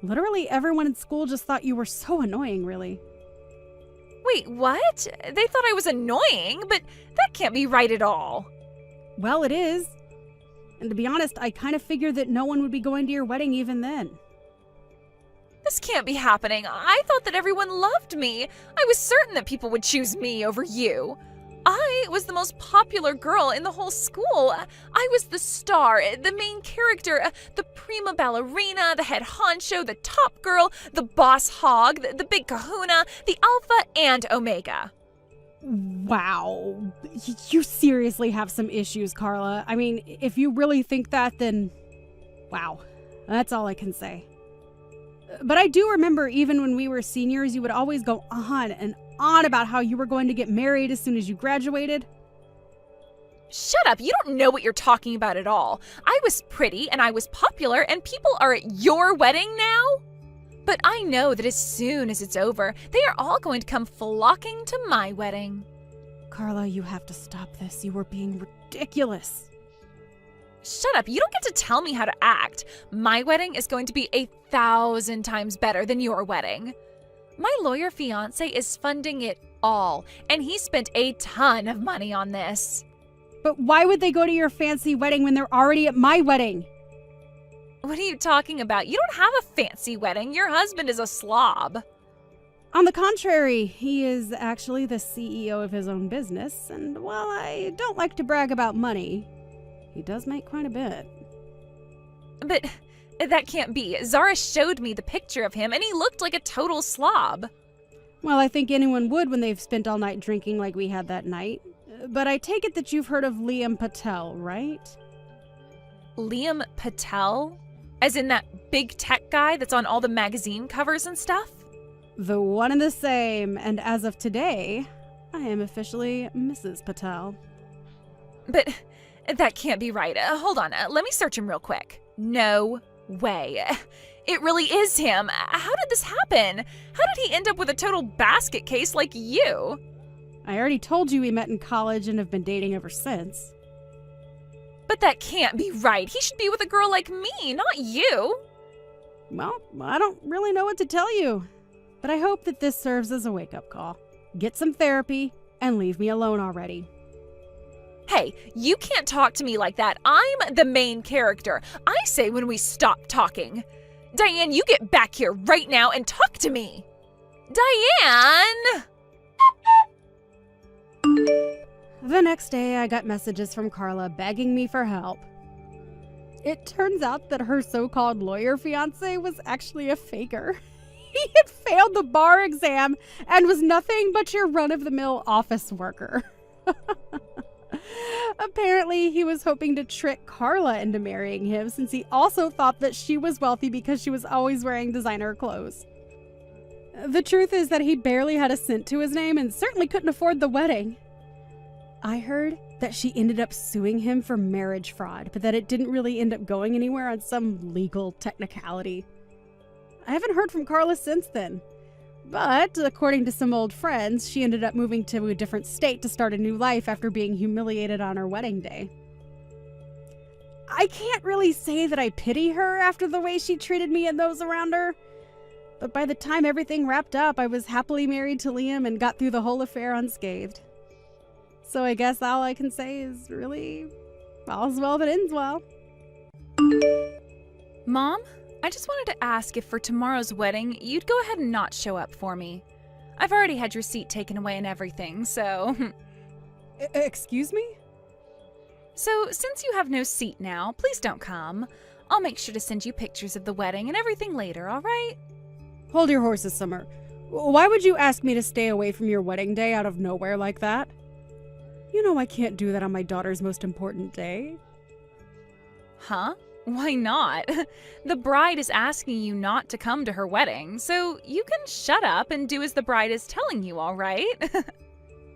Literally everyone in school just thought you were so annoying, really. Wait, what? They thought I was annoying, but that can't be right at all. Well, it is. And to be honest, I kind of figured that no one would be going to your wedding even then. This can't be happening. I thought that everyone loved me. I was certain that people would choose me over you. I was the most popular girl in the whole school. I was the star, the main character, the prima ballerina, the head honcho, the top girl, the boss hog, the big kahuna, the alpha and omega. Wow. You seriously have some issues, Carla. I mean, if you really think that, then wow. That's all I can say. But I do remember even when we were seniors, you would always go on and on about how you were going to get married as soon as you graduated. Shut up, you don't know what you're talking about at all. I was pretty and I was popular and people are at your wedding now? But I know that as soon as it's over, they are all going to come flocking to my wedding. Carla, you have to stop this. You were being ridiculous. Shut up, you don't get to tell me how to act. My wedding is going to be 1,000 times better than your wedding. My lawyer fiance is funding it all, and he spent a ton of money on this. But why would they go to your fancy wedding when they're already at my wedding? What are you talking about? You don't have a fancy wedding. Your husband is a slob. On the contrary, he is actually the CEO of his own business, and while I don't like to brag about money, he does make quite a bit. But that can't be. Zara showed me the picture of him, and he looked like a total slob. Well, I think anyone would when they've spent all night drinking like we had that night. But I take it that you've heard of Liam Patel, right? Liam Patel? As in that big tech guy that's on all the magazine covers and stuff? The one and the same, and as of today, I am officially Mrs. Patel. But that can't be right. Hold on, let me search him real quick. No way. It really is him. How did this happen? How did he end up with a total basket case like you? I already told you we met in college and have been dating ever since. But that can't be right. He should be with a girl like me, not you. Well, I don't really know what to tell you. But I hope that this serves as a wake-up call. Get some therapy and leave me alone already. Hey, you can't talk to me like that. I'm the main character. I say when we stop talking. Diane, you get back here right now and talk to me. Diane! The next day, I got messages from Carla begging me for help. It turns out that her so-called lawyer fiance was actually a faker. He had failed the bar exam and was nothing but your run-of-the-mill office worker. Apparently, he was hoping to trick Carla into marrying him since he also thought that she was wealthy because she was always wearing designer clothes. The truth is that he barely had a cent to his name and certainly couldn't afford the wedding. I heard that she ended up suing him for marriage fraud, but that it didn't really end up going anywhere on some legal technicality. I haven't heard from Carla since then. But, according to some old friends, she ended up moving to a different state to start a new life after being humiliated on her wedding day. I can't really say that I pity her after the way she treated me and those around her. But by the time everything wrapped up, I was happily married to Liam and got through the whole affair unscathed. So I guess all I can say is really, all's well that ends well. Mom, I just wanted to ask if for tomorrow's wedding, you'd go ahead and not show up for me. I've already had your seat taken away and everything, so... Excuse me? So, since you have no seat now, please don't come. I'll make sure to send you pictures of the wedding and everything later, all right? Hold your horses, Summer. Why would you ask me to stay away from your wedding day out of nowhere like that? You know I can't do that on my daughter's most important day. Huh? Why not? The bride is asking you not to come to her wedding, so you can shut up and do as the bride is telling you, all right?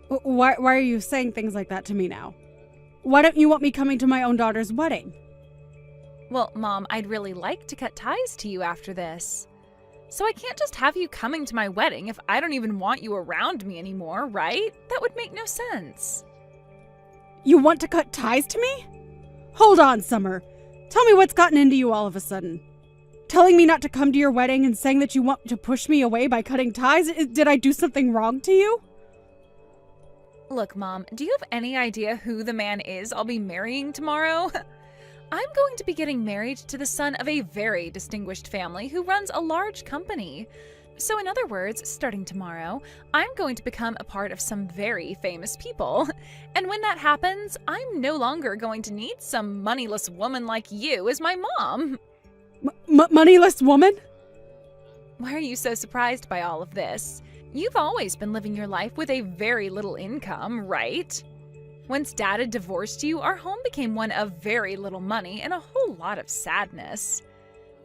Why are you saying things like that to me now? Why don't you want me coming to my own daughter's wedding? Well, Mom, I'd really like to cut ties to you after this. So I can't just have you coming to my wedding if I don't even want you around me anymore, right? That would make no sense. You want to cut ties to me? Hold on, Summer. Tell me what's gotten into you all of a sudden. Telling me not to come to your wedding and saying that you want to push me away by cutting ties? Did I do something wrong to you? Look, Mom, do you have any idea who the man is I'll be marrying tomorrow? I'm going to be getting married to the son of a very distinguished family who runs a large company. So in other words, starting tomorrow, I'm going to become a part of some very famous people. And when that happens, I'm no longer going to need some moneyless woman like you as my mom. Moneyless woman? Why are you so surprised by all of this? You've always been living your life with a very little income, right? Once Dad had divorced you, our home became one of very little money and a whole lot of sadness.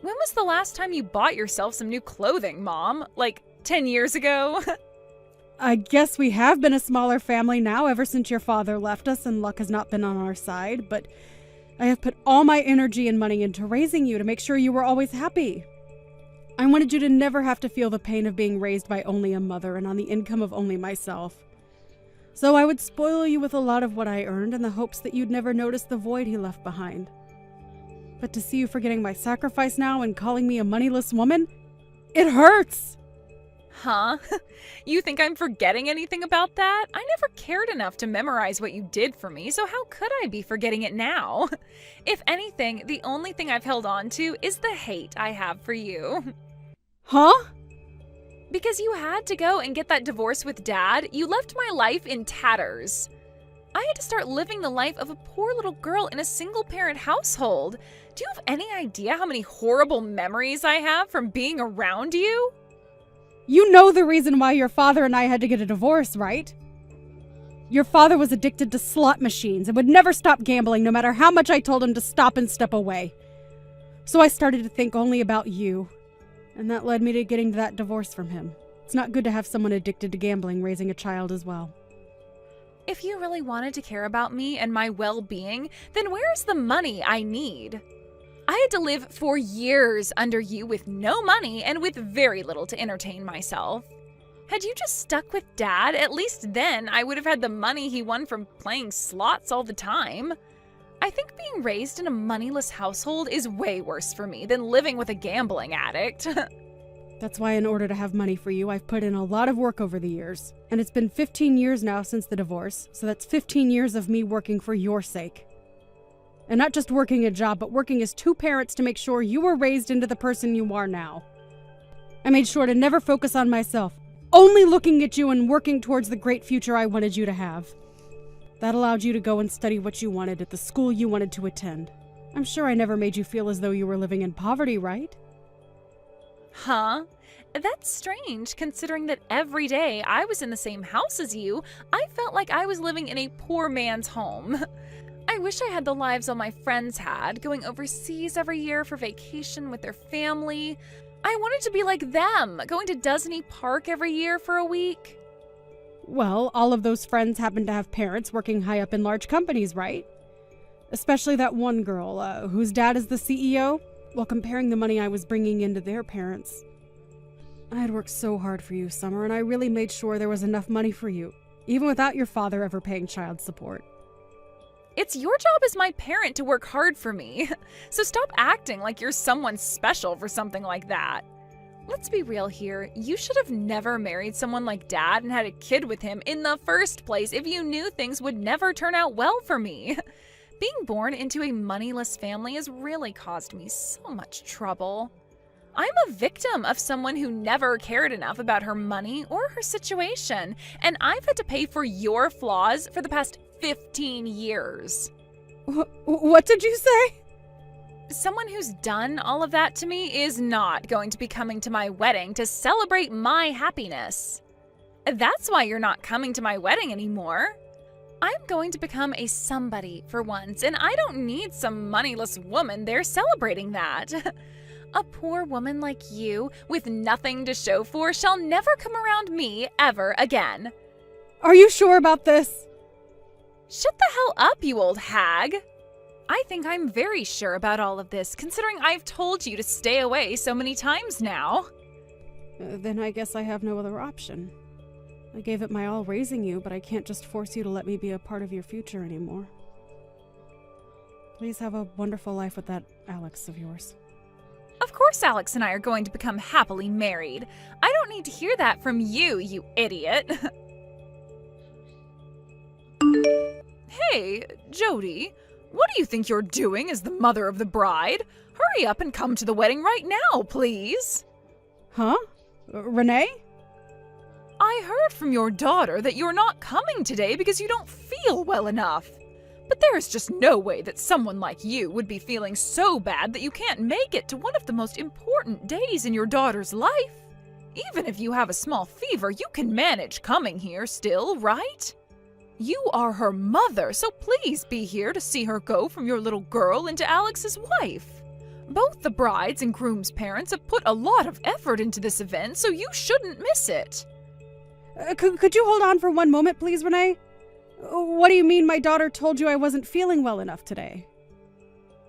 When was the last time you bought yourself some new clothing, Mom? Like 10 years ago? I guess we have been a smaller family now ever since your father left us and luck has not been on our side, but I have put all my energy and money into raising you to make sure you were always happy. I wanted you to never have to feel the pain of being raised by only a mother and on the income of only myself. So I would spoil you with a lot of what I earned in the hopes that you'd never notice the void he left behind. But to see you forgetting my sacrifice now and calling me a moneyless woman, it hurts! Huh? You think I'm forgetting anything about that? I never cared enough to memorize what you did for me, so how could I be forgetting it now? If anything, the only thing I've held on to is the hate I have for you. Huh? Because you had to go and get that divorce with Dad, you left my life in tatters. I had to start living the life of a poor little girl in a single-parent household. Do you have any idea how many horrible memories I have from being around you? You know the reason why your father and I had to get a divorce, right? Your father was addicted to slot machines and would never stop gambling no matter how much I told him to stop and step away. So I started to think only about you, and that led me to getting that divorce from him. It's not good to have someone addicted to gambling raising a child as well. If you really wanted to care about me and my well-being, then where's the money I need? I had to live for years under you with no money and with very little to entertain myself. Had you just stuck with Dad, at least then I would have had the money he won from playing slots all the time. I think being raised in a moneyless household is way worse for me than living with a gambling addict. That's why in order to have money for you, I've put in a lot of work over the years. And it's been 15 years now since the divorce, so that's 15 years of me working for your sake. And not just working a job, but working as two parents to make sure you were raised into the person you are now. I made sure to never focus on myself, only looking at you and working towards the great future I wanted you to have. That allowed you to go and study what you wanted at the school you wanted to attend. I'm sure I never made you feel as though you were living in poverty, right? Huh? That's strange, considering that every day I was in the same house as you, I felt like I was living in a poor man's home. I wish I had the lives all my friends had, going overseas every year for vacation with their family. I wanted to be like them, going to Disney Park every year for a week. Well, all of those friends happen to have parents working high up in large companies, right? Especially that one girl, whose dad is the CEO. While comparing the money I was bringing in to their parents. I had worked so hard for you, Summer, and I really made sure there was enough money for you, even without your father ever paying child support. It's your job as my parent to work hard for me, so stop acting like you're someone special for something like that. Let's be real here, you should have never married someone like Dad and had a kid with him in the first place if you knew things would never turn out well for me. Being born into a moneyless family has really caused me so much trouble. I'm a victim of someone who never cared enough about her money or her situation, and I've had to pay for your flaws for the past 15 years. What did you say? Someone who's done all of that to me is not going to be coming to my wedding to celebrate my happiness. That's why you're not coming to my wedding anymore. I'm going to become a somebody for once, and I don't need some moneyless woman there celebrating that. A poor woman like you, with nothing to show for, shall never come around me ever again. Are you sure about this? Shut the hell up, you old hag. I think I'm very sure about all of this, considering I've told you to stay away so many times now. Then I guess I have no other option. I gave it my all raising you, but I can't just force you to let me be a part of your future anymore. Please have a wonderful life with that Alex of yours. Of course Alex and I are going to become happily married. I don't need to hear that from you, you idiot. Hey, Jody, what do you think you're doing as the mother of the bride? Hurry up and come to the wedding right now, please. Huh? Renee? I heard from your daughter that you're not coming today because you don't feel well enough. But there is just no way that someone like you would be feeling so bad that you can't make it to one of the most important days in your daughter's life. Even if you have a small fever, you can manage coming here still, right? You are her mother, so please be here to see her go from your little girl into Alex's wife. Both the bride's and groom's parents have put a lot of effort into this event, so you shouldn't miss it. Could you hold on for one moment, please, Renee? What do you mean my daughter told you I wasn't feeling well enough today?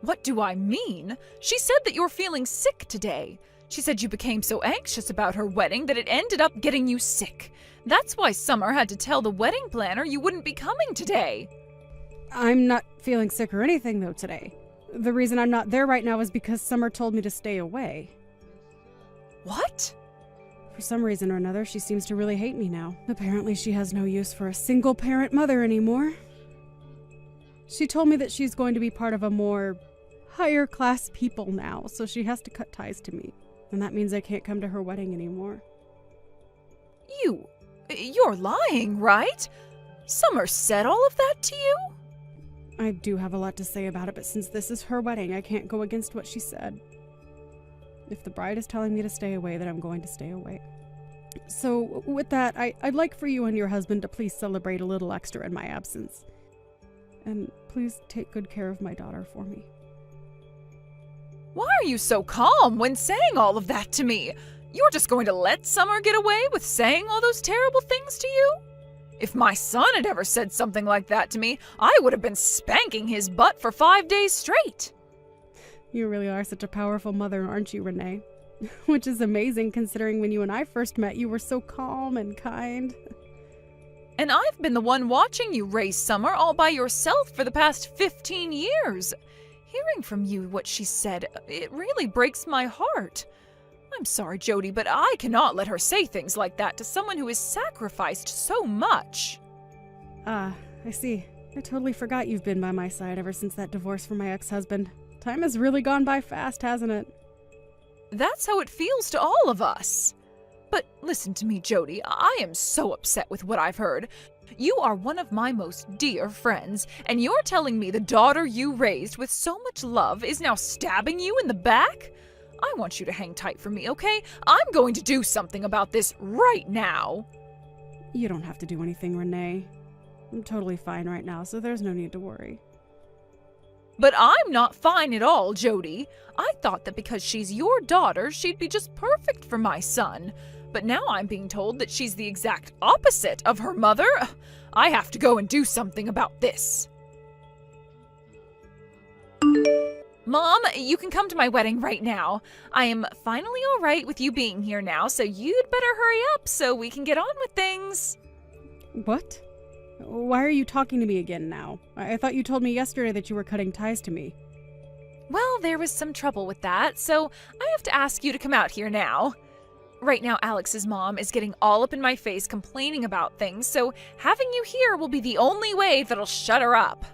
What do I mean? She said that you're feeling sick today. She said you became so anxious about her wedding that it ended up getting you sick. That's why Summer had to tell the wedding planner you wouldn't be coming today. I'm not feeling sick or anything, though, today. The reason I'm not there right now is because Summer told me to stay away. What? For some reason or another, she seems to really hate me now. Apparently, she has no use for a single-parent mother anymore. She told me that she's going to be part of a more higher-class people now, so she has to cut ties to me. And that means I can't come to her wedding anymore. You're lying, right? Summer said all of that to you? I do have a lot to say about it, but since this is her wedding, I can't go against what she said. If the bride is telling me to stay away, then I'm going to stay away. So, with that, I'd like for you and your husband to please celebrate a little extra in my absence. And please take good care of my daughter for me. Why are you so calm when saying all of that to me? You're just going to let Summer get away with saying all those terrible things to you? If my son had ever said something like that to me, I would have been spanking his butt for 5 days straight. You really are such a powerful mother, aren't you, Renee? Which is amazing considering when you and I first met, you were so calm and kind. And I've been the one watching you raise Summer all by yourself for the past 15 years. Hearing from you what she said, it really breaks my heart. I'm sorry, Jody, but I cannot let her say things like that to someone who has sacrificed so much. Ah, I see. I totally forgot you've been by my side ever since that divorce from my ex-husband. Time has really gone by fast, hasn't it? That's how it feels to all of us. But listen to me, Jody. I am so upset with what I've heard. You are one of my most dear friends, and you're telling me the daughter you raised with so much love is now stabbing you in the back? I want you to hang tight for me, okay? I'm going to do something about this right now. You don't have to do anything, Renee. I'm totally fine right now, so there's no need to worry. But I'm not fine at all, Jody. I thought that because she's your daughter, she'd be just perfect for my son. But now I'm being told that she's the exact opposite of her mother. I have to go and do something about this. Mom, you can come to my wedding right now. I am finally all right with you being here now, so you'd better hurry up so we can get on with things. What? Why are you talking to me again now? I thought you told me yesterday that you were cutting ties to me. Well, there was some trouble with that, so I have to ask you to come out here now. Right now, Alex's mom is getting all up in my face complaining about things, so having you here will be the only way that'll shut her up.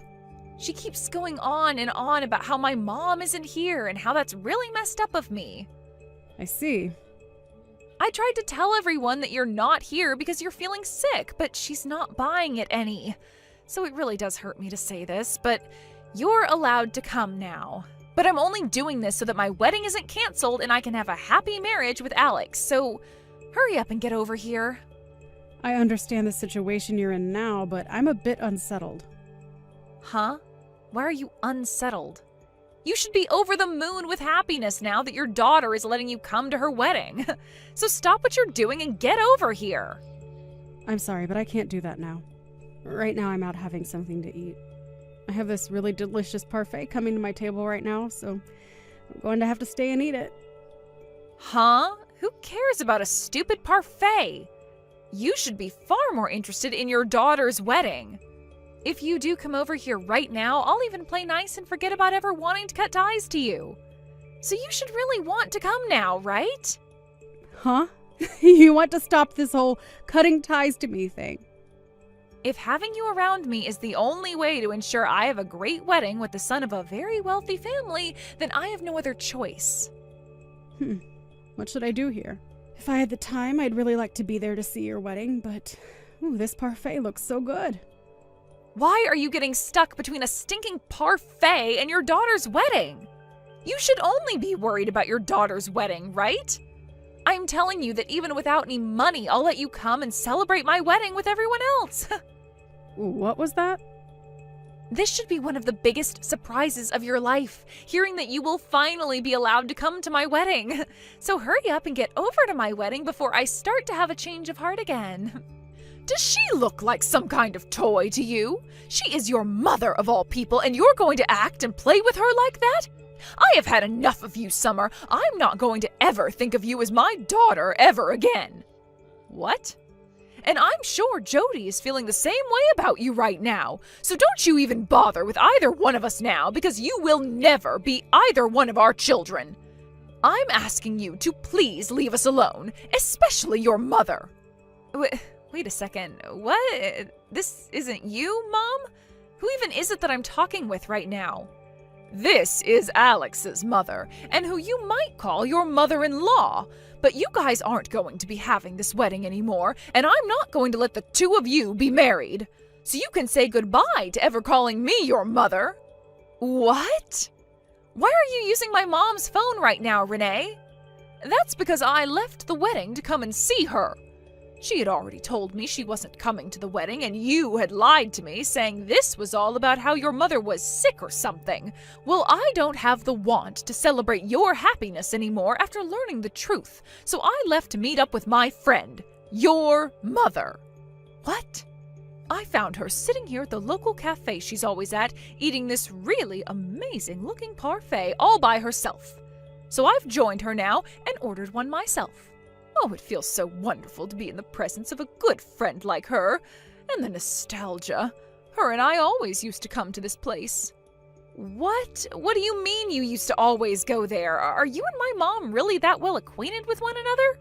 She keeps going on and on about how my mom isn't here and how that's really messed up of me. I see. I tried to tell everyone that you're not here because you're feeling sick, but she's not buying it any. So it really does hurt me to say this, but you're allowed to come now. But I'm only doing this so that my wedding isn't canceled and I can have a happy marriage with Alex, so hurry up and get over here. I understand the situation you're in now, but I'm a bit unsettled. Huh? Why are you unsettled? You should be over the moon with happiness now that your daughter is letting you come to her wedding. So stop what you're doing and get over here. I'm sorry, but I can't do that now. Right now I'm out having something to eat. I have this really delicious parfait coming to my table right now, so I'm going to have to stay and eat it. Huh? Who cares about a stupid parfait? You should be far more interested in your daughter's wedding. If you do come over here right now, I'll even play nice and forget about ever wanting to cut ties to you. So you should really want to come now, right? Huh? You want to stop this whole cutting ties to me thing? If having you around me is the only way to ensure I have a great wedding with the son of a very wealthy family, then I have no other choice. What should I do here? If I had the time, I'd really like to be there to see your wedding, but this parfait looks so good. Why are you getting stuck between a stinking parfait and your daughter's wedding? You should only be worried about your daughter's wedding, right? I'm telling you that even without any money, I'll let you come and celebrate my wedding with everyone else. What was that? This should be one of the biggest surprises of your life, hearing that you will finally be allowed to come to my wedding. So hurry up and get over to my wedding before I start to have a change of heart again. Does she look like some kind of toy to you? She is your mother of all people, and you're going to act and play with her like that? I have had enough of you, Summer. I'm not going to ever think of you as my daughter ever again. What? And I'm sure Jody is feeling the same way about you right now. So don't you even bother with either one of us now, because you will never be either one of our children. I'm asking you to please leave us alone, especially your mother. Wait a second. What? This isn't you, Mom? Who even is it that I'm talking with right now? This is Alex's mother, and who you might call your mother-in-law. But you guys aren't going to be having this wedding anymore, and I'm not going to let the two of you be married. So you can say goodbye to ever calling me your mother. What? Why are you using my mom's phone right now, Renee? That's because I left the wedding to come and see her. She had already told me she wasn't coming to the wedding, and you had lied to me, saying this was all about how your mother was sick or something. Well, I don't have the want to celebrate your happiness anymore after learning the truth, so I left to meet up with my friend, your mother. What? I found her sitting here at the local cafe she's always at, eating this really amazing-looking parfait all by herself. So I've joined her now and ordered one myself. Oh, it feels so wonderful to be in the presence of a good friend like her. And the nostalgia. Her and I always used to come to this place. What? What do you mean you used to always go there? Are you and my mom really that well acquainted with one another?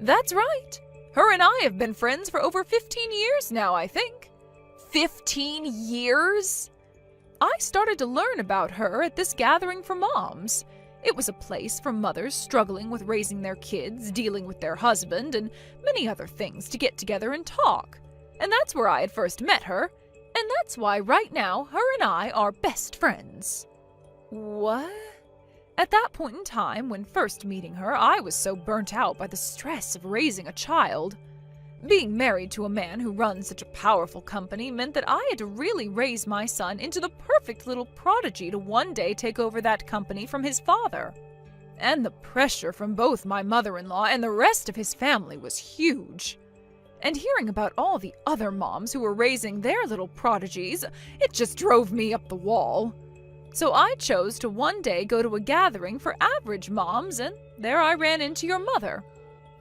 That's right. Her and I have been friends for over 15 years now, I think. 15 years? I started to learn about her at this gathering for moms. It was a place for mothers struggling with raising their kids, dealing with their husband, and many other things to get together and talk. And that's where I had first met her, and that's why right now her and I are best friends. What? At that point in time, when first meeting her, I was so burnt out by the stress of raising a child. Being married to a man who runs such a powerful company meant that I had to really raise my son into the perfect little prodigy to one day take over that company from his father. And the pressure from both my mother-in-law and the rest of his family was huge. And hearing about all the other moms who were raising their little prodigies, it just drove me up the wall. So I chose to one day go to a gathering for average moms, and there I ran into your mother.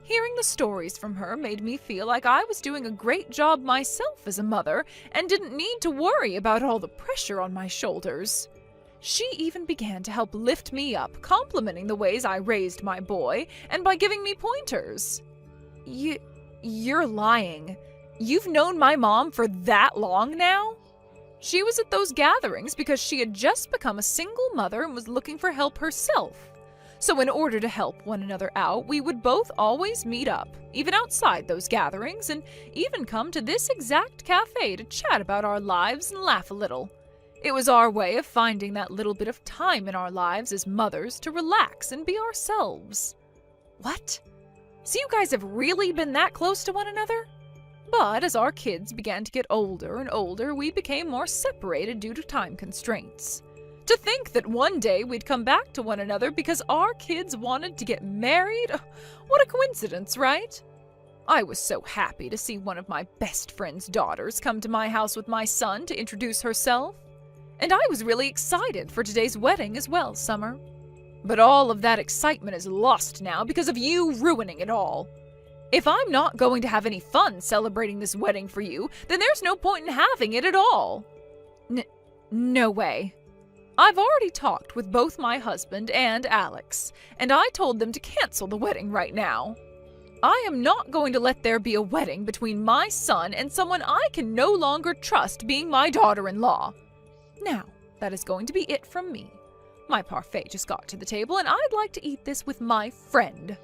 Hearing the stories from her made me feel like I was doing a great job myself as a mother and didn't need to worry about all the pressure on my shoulders. She even began to help lift me up, complimenting the ways I raised my boy and by giving me pointers. You're lying. You've known my mom for that long now? She was at those gatherings because she had just become a single mother and was looking for help herself. So in order to help one another out, we would both always meet up, even outside those gatherings, and even come to this exact cafe to chat about our lives and laugh a little. It was our way of finding that little bit of time in our lives as mothers to relax and be ourselves. What? So you guys have really been that close to one another? But as our kids began to get older and older, we became more separated due to time constraints. To think that one day we'd come back to one another because our kids wanted to get married? What a coincidence, right? I was so happy to see one of my best friend's daughters come to my house with my son to introduce herself. And I was really excited for today's wedding as well, Summer. But all of that excitement is lost now because of you ruining it all. If I'm not going to have any fun celebrating this wedding for you, then there's no point in having it at all. No way. I've already talked with both my husband and Alex, and I told them to cancel the wedding right now. I am not going to let there be a wedding between my son and someone I can no longer trust being my daughter-in-law. Now, that is going to be it from me. My parfait just got to the table, and I'd like to eat this with my friend.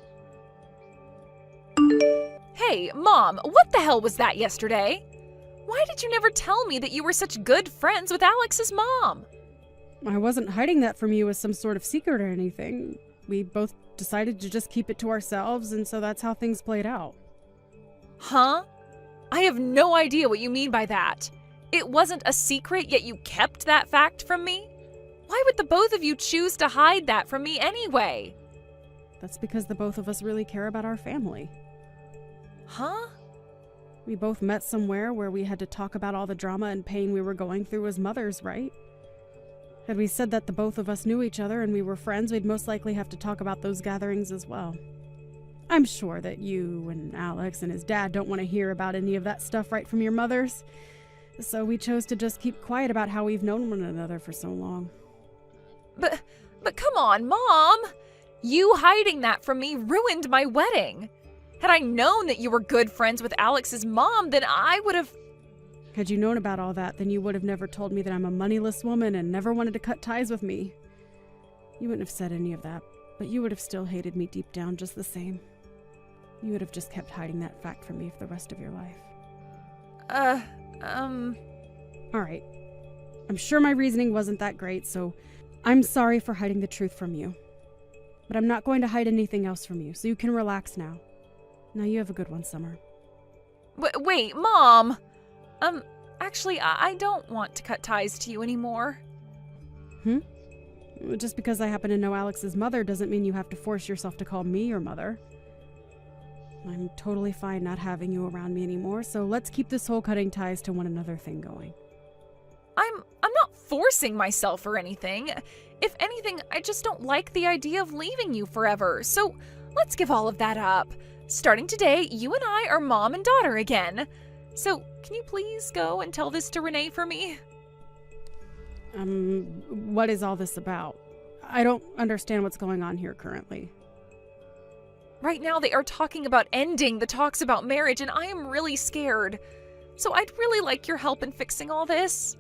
Hey, Mom, what the hell was that yesterday? Why did you never tell me that you were such good friends with Alex's mom? I wasn't hiding that from you as some sort of secret or anything. We both decided to just keep it to ourselves, and so that's how things played out. Huh? I have no idea what you mean by that. It wasn't a secret, yet you kept that fact from me? Why would the both of you choose to hide that from me anyway? That's because the both of us really care about our family. Huh? We both met somewhere where we had to talk about all the drama and pain we were going through as mothers, right? Had we said that the both of us knew each other and we were friends, we'd most likely have to talk about those gatherings as well. I'm sure that you and Alex and his dad don't want to hear about any of that stuff right from your mothers. So we chose to just keep quiet about how we've known one another for so long. But come on, Mom! You hiding that from me ruined my wedding. Had I known that you were good friends with Alex's mom, then I would have... Had you known about all that, then you would have never told me that I'm a moneyless woman and never wanted to cut ties with me. You wouldn't have said any of that, but you would have still hated me deep down just the same. You would have just kept hiding that fact from me for the rest of your life. Alright. I'm sure my reasoning wasn't that great, so I'm sorry for hiding the truth from you. But I'm not going to hide anything else from you, so you can relax now. Now you have a good one, Summer. Wait, Mom! Actually, I don't want to cut ties to you anymore. Just because I happen to know Alex's mother doesn't mean you have to force yourself to call me your mother. I'm totally fine not having you around me anymore, so let's keep this whole cutting ties to one another thing going. I'm not forcing myself or anything. If anything, I just don't like the idea of leaving you forever, so let's give all of that up. Starting today, you and I are mom and daughter again. So, can you please go and tell this to Renee for me? What is all this about? I don't understand what's going on here currently. Right now, they are talking about ending the talks about marriage, and I am really scared. So I'd really like your help in fixing all this.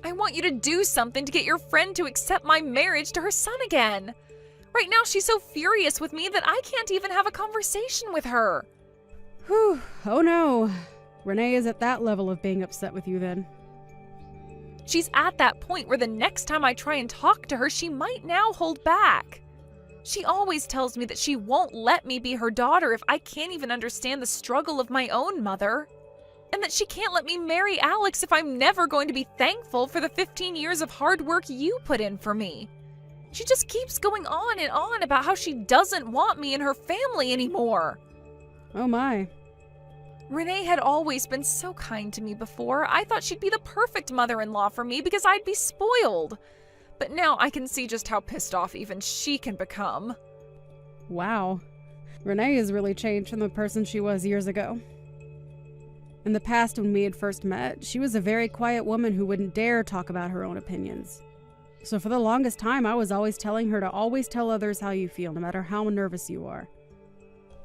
I want you to do something to get your friend to accept my marriage to her son again. Right now, she's so furious with me that I can't even have a conversation with her. Whew, oh no. Renee is at that level of being upset with you then. She's at that point where the next time I try and talk to her, she might now hold back. She always tells me that she won't let me be her daughter if I can't even understand the struggle of my own mother. And that she can't let me marry Alex if I'm never going to be thankful for the 15 years of hard work you put in for me. She just keeps going on and on about how she doesn't want me in her family anymore. Oh my. Renee had always been so kind to me before. I thought she'd be the perfect mother-in-law for me because I'd be spoiled. But now I can see just how pissed off even she can become. Wow. Renee has really changed from the person she was years ago. In the past, when we had first met, she was a very quiet woman who wouldn't dare talk about her own opinions. So for the longest time, I was always telling her to always tell others how you feel, no matter how nervous you are.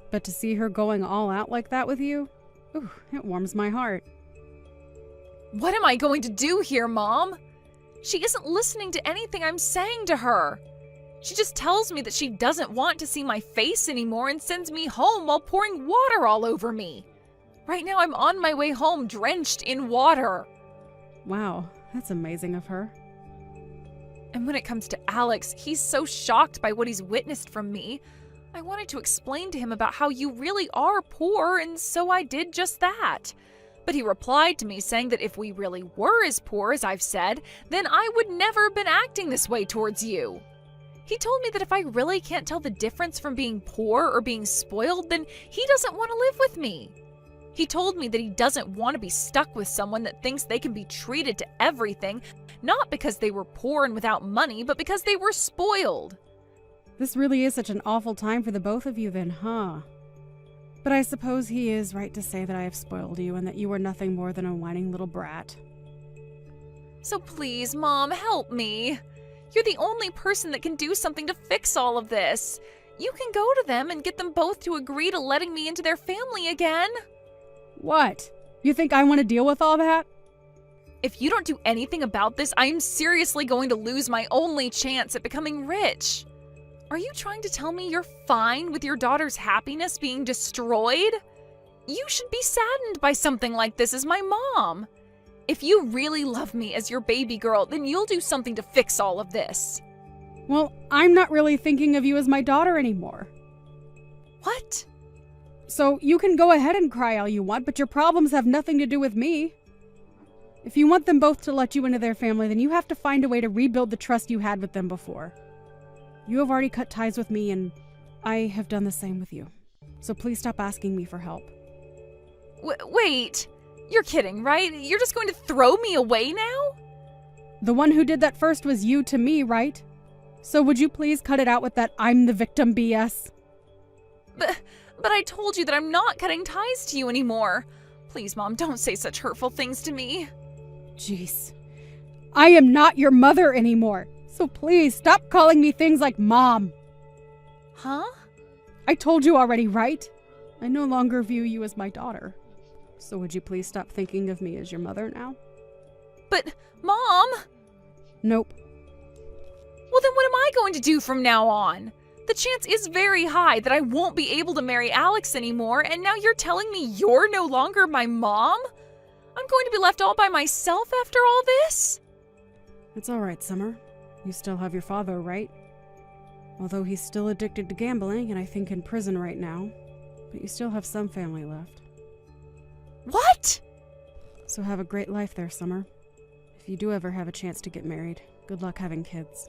But to see her going all out like that with you, ooh, it warms my heart. What am I going to do here, Mom? She isn't listening to anything I'm saying to her. She just tells me that she doesn't want to see my face anymore and sends me home while pouring water all over me. Right now I'm on my way home drenched in water. Wow, that's amazing of her. And when it comes to Alex, he's so shocked by what he's witnessed from me. I wanted to explain to him about how you really are poor, and so I did just that. But he replied to me saying that if we really were as poor as I've said, then I would never have been acting this way towards you. He told me that if I really can't tell the difference from being poor or being spoiled, then he doesn't want to live with me. He told me that he doesn't want to be stuck with someone that thinks they can be treated to everything, not because they were poor and without money, but because they were spoiled. This really is such an awful time for the both of you then, huh? But I suppose he is right to say that I have spoiled you and that you are nothing more than a whining little brat. So please, Mom, help me. You're the only person that can do something to fix all of this. You can go to them and get them both to agree to letting me into their family again. What? You think I want to deal with all that? If you don't do anything about this, I am seriously going to lose my only chance at becoming rich. Are you trying to tell me you're fine with your daughter's happiness being destroyed? You should be saddened by something like this as my mom. If you really love me as your baby girl, then you'll do something to fix all of this. Well, I'm not really thinking of you as my daughter anymore. What? So you can go ahead and cry all you want, but your problems have nothing to do with me. If you want them both to let you into their family, then you have to find a way to rebuild the trust you had with them before. You have already cut ties with me, and I have done the same with you. So please stop asking me for help. Wait, you're kidding, right? You're just going to throw me away now? The one who did that first was you to me, right? So would you please cut it out with that I'm the victim BS? But I told you that I'm not cutting ties to you anymore. Please, Mom, don't say such hurtful things to me. Jeez. I am not your mother anymore. So please stop calling me things like Mom. Huh? I told you already, right? I no longer view you as my daughter. So would you please stop thinking of me as your mother now? But, Mom! Nope. Well, then what am I going to do from now on? The chance is very high that I won't be able to marry Alex anymore, and now you're telling me you're no longer my mom? I'm going to be left all by myself after all this? It's all right, Summer. You still have your father, right? Although he's still addicted to gambling and I think in prison right now. But you still have some family left. What? So have a great life there, Summer. If you do ever have a chance to get married, good luck having kids.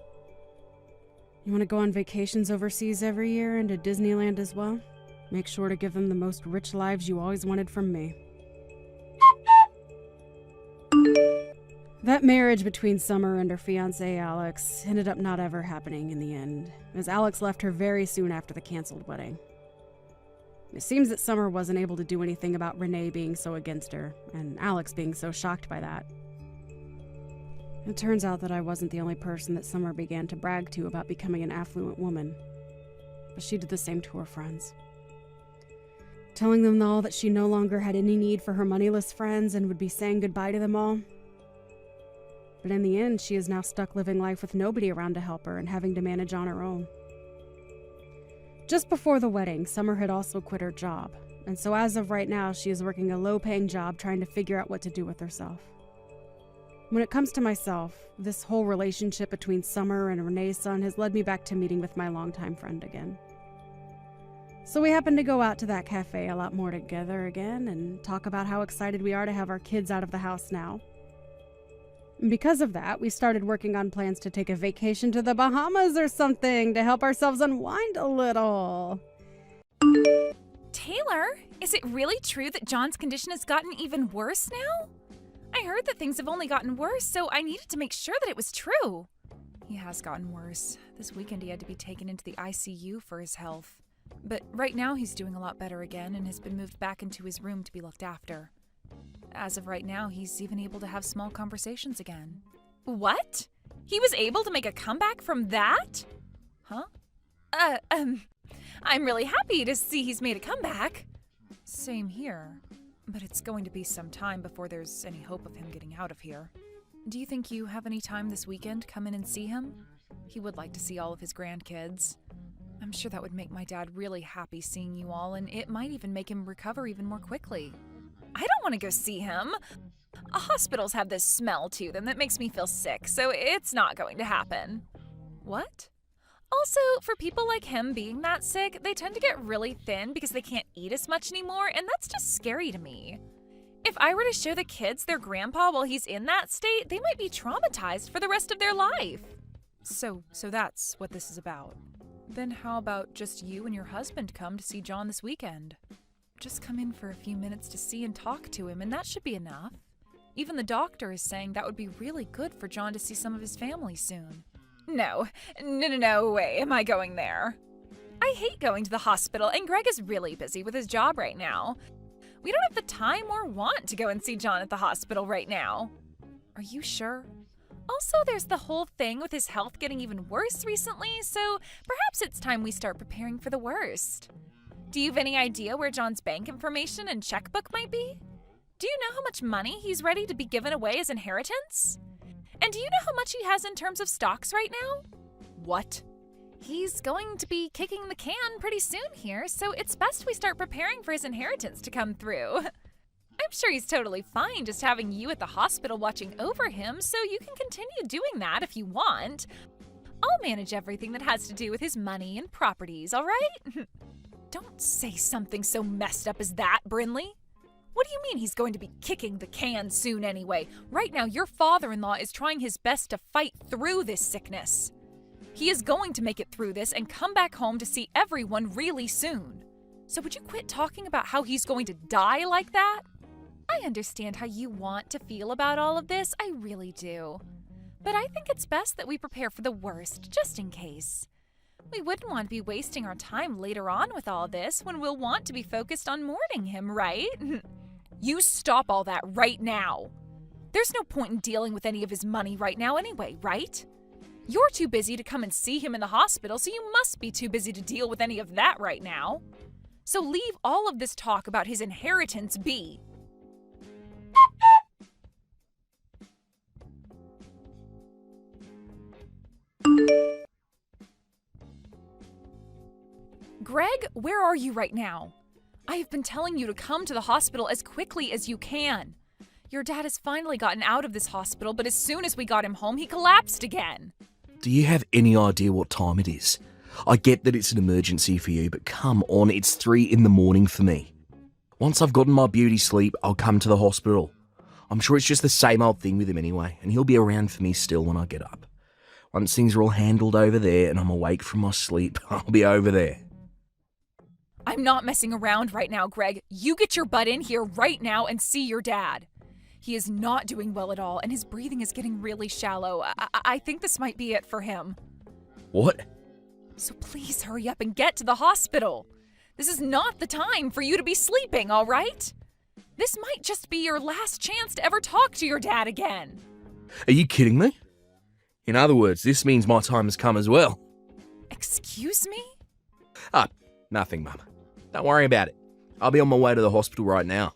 You want to go on vacations overseas every year and to Disneyland as well? Make sure to give them the most rich lives you always wanted from me. That marriage between Summer and her fiancé Alex ended up not ever happening in the end, as Alex left her very soon after the canceled wedding. It seems that Summer wasn't able to do anything about Renee being so against her, and Alex being so shocked by that. It turns out that I wasn't the only person that Summer began to brag to about becoming an affluent woman, but she did the same to her friends. Telling them all that she no longer had any need for her moneyless friends and would be saying goodbye to them all. But in the end, she is now stuck living life with nobody around to help her and having to manage on her own. Just before the wedding, Summer had also quit her job, and so as of right now, she is working a low-paying job trying to figure out what to do with herself. When it comes to myself, this whole relationship between Summer and Renee's son has led me back to meeting with my longtime friend again. So we happened to go out to that cafe a lot more together again and talk about how excited we are to have our kids out of the house now. Because of that, we started working on plans to take a vacation to the Bahamas or something to help ourselves unwind a little. Taylor, is it really true that John's condition has gotten even worse now? I heard that things have only gotten worse, so I needed to make sure that it was true. He has gotten worse. This weekend he had to be taken into the ICU for his health. But right now he's doing a lot better again and has been moved back into his room to be looked after. As of right now, he's even able to have small conversations again. What? He was able to make a comeback from that? Huh? I'm really happy to see he's made a comeback. Same here. But it's going to be some time before there's any hope of him getting out of here. Do you think you have any time this weekend to come in and see him? He would like to see all of his grandkids. I'm sure that would make my dad really happy seeing you all, and it might even make him recover even more quickly. I don't want to go see him. Hospitals have this smell to them that makes me feel sick, so it's not going to happen. What? Also, for people like him being that sick, they tend to get really thin because they can't eat as much anymore, and that's just scary to me. If I were to show the kids their grandpa while he's in that state, they might be traumatized for the rest of their life. So that's what this is about. Then how about just you and your husband come to see John this weekend? Just come in for a few minutes to see and talk to him, and that should be enough. Even the doctor is saying that would be really good for John to see some of his family soon. No way am I going there. I hate going to the hospital, and Greg is really busy with his job right now. We don't have the time or want to go and see John at the hospital right now. Are you sure? Also, there's the whole thing with his health getting even worse recently, so perhaps it's time we start preparing for the worst. Do you have any idea where John's bank information and checkbook might be? Do you know how much money he's ready to be given away as inheritance? And do you know how much he has in terms of stocks right now? What? He's going to be kicking the can pretty soon here, so it's best we start preparing for his inheritance to come through. I'm sure he's totally fine just having you at the hospital watching over him, so you can continue doing that if you want. I'll manage everything that has to do with his money and properties, all right? Don't say something so messed up as that, Brinley. What do you mean he's going to be kicking the can soon anyway? Right now, your father-in-law is trying his best to fight through this sickness. He is going to make it through this and come back home to see everyone really soon. So would you quit talking about how he's going to die like that? I understand how you want to feel about all of this, I really do. But I think it's best that we prepare for the worst, just in case. We wouldn't want to be wasting our time later on with all this when we'll want to be focused on mourning him, right? You stop all that right now. There's no point in dealing with any of his money right now anyway, right? You're too busy to come and see him in the hospital, so you must be too busy to deal with any of that right now. So leave all of this talk about his inheritance be. Greg, where are you right now? I have been telling you to come to the hospital as quickly as you can. Your dad has finally gotten out of this hospital, but as soon as we got him home, he collapsed again. Do you have any idea what time it is? I get that it's an emergency for you, but come on, it's 3 in the morning for me. Once I've gotten my beauty sleep, I'll come to the hospital. I'm sure it's just the same old thing with him anyway, and he'll be around for me still when I get up. Once things are all handled over there and I'm awake from my sleep, I'll be over there. I'm not messing around right now, Greg. You get your butt in here right now and see your dad. He is not doing well at all, and his breathing is getting really shallow. I think this might be it for him. What? So please hurry up and get to the hospital. This is not the time for you to be sleeping, all right? This might just be your last chance to ever talk to your dad again. Are you kidding me? In other words, this means my time has come as well. Excuse me? Nothing, Mum. Don't worry about it. I'll be on my way to the hospital right now.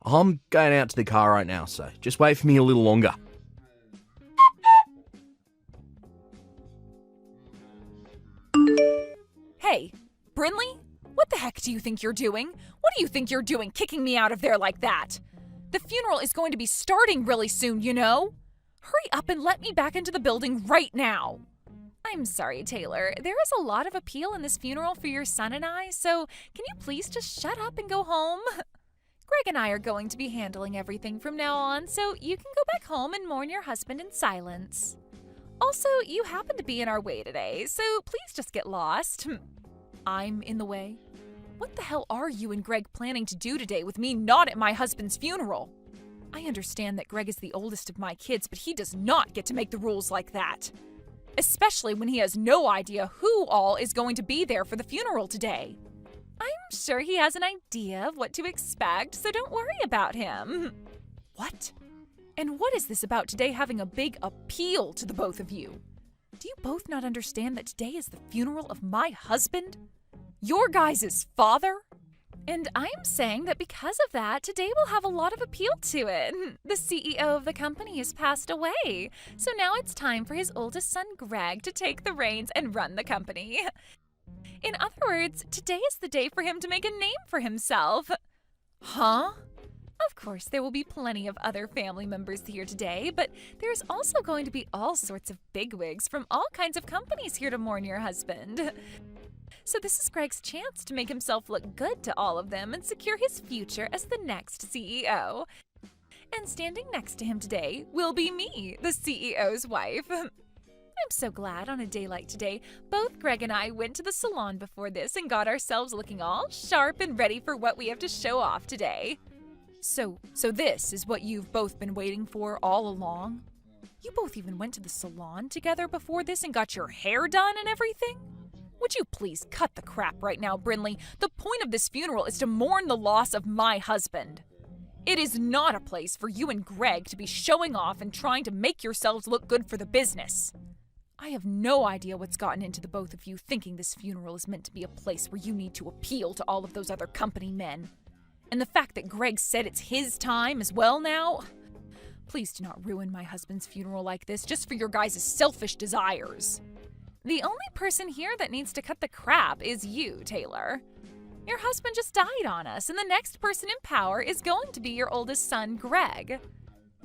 I'm going out to the car right now, so just wait for me a little longer. Hey, Brinley, what the heck do you think you're doing? What do you think you're doing kicking me out of there like that? The funeral is going to be starting really soon, you know? Hurry up and let me back into the building right now. I'm sorry, Taylor. There is a lot of appeal in this funeral for your son and I, so can you please just shut up and go home? Greg and I are going to be handling everything from now on, so you can go back home and mourn your husband in silence. Also, you happen to be in our way today, so please just get lost. I'm in the way? What the hell are you and Greg planning to do today with me not at my husband's funeral? I understand that Greg is the oldest of my kids, but he does not get to make the rules like that. Especially when he has no idea who all is going to be there for the funeral today. I'm sure he has an idea of what to expect, so don't worry about him. What? And what is this about today having a big appeal to the both of you? Do you both not understand that today is the funeral of my husband? Your guys' father? And I'm saying that because of that, today will have a lot of appeal to it. The CEO of the company has passed away, so now it's time for his oldest son, Greg, to take the reins and run the company. In other words, today is the day for him to make a name for himself. Huh? Of course, there will be plenty of other family members here today, but there's also going to be all sorts of bigwigs from all kinds of companies here to mourn your husband. So this is Greg's chance to make himself look good to all of them and secure his future as the next CEO. And standing next to him today will be me, the CEO's wife. I'm so glad on a day like today, both Greg and I went to the salon before this and got ourselves looking all sharp and ready for what we have to show off today. So this is what you've both been waiting for all along? You both even went to the salon together before this and got your hair done and everything? Would you please cut the crap right now, Brinley? The point of this funeral is to mourn the loss of my husband. It is not a place for you and Greg to be showing off and trying to make yourselves look good for the business. I have no idea what's gotten into the both of you thinking this funeral is meant to be a place where you need to appeal to all of those other company men. And the fact that Greg said it's his time as well now? Please do not ruin my husband's funeral like this just for your guys' selfish desires. The only person here that needs to cut the crap is you, Taylor. Your husband just died on us, and the next person in power is going to be your oldest son, Greg.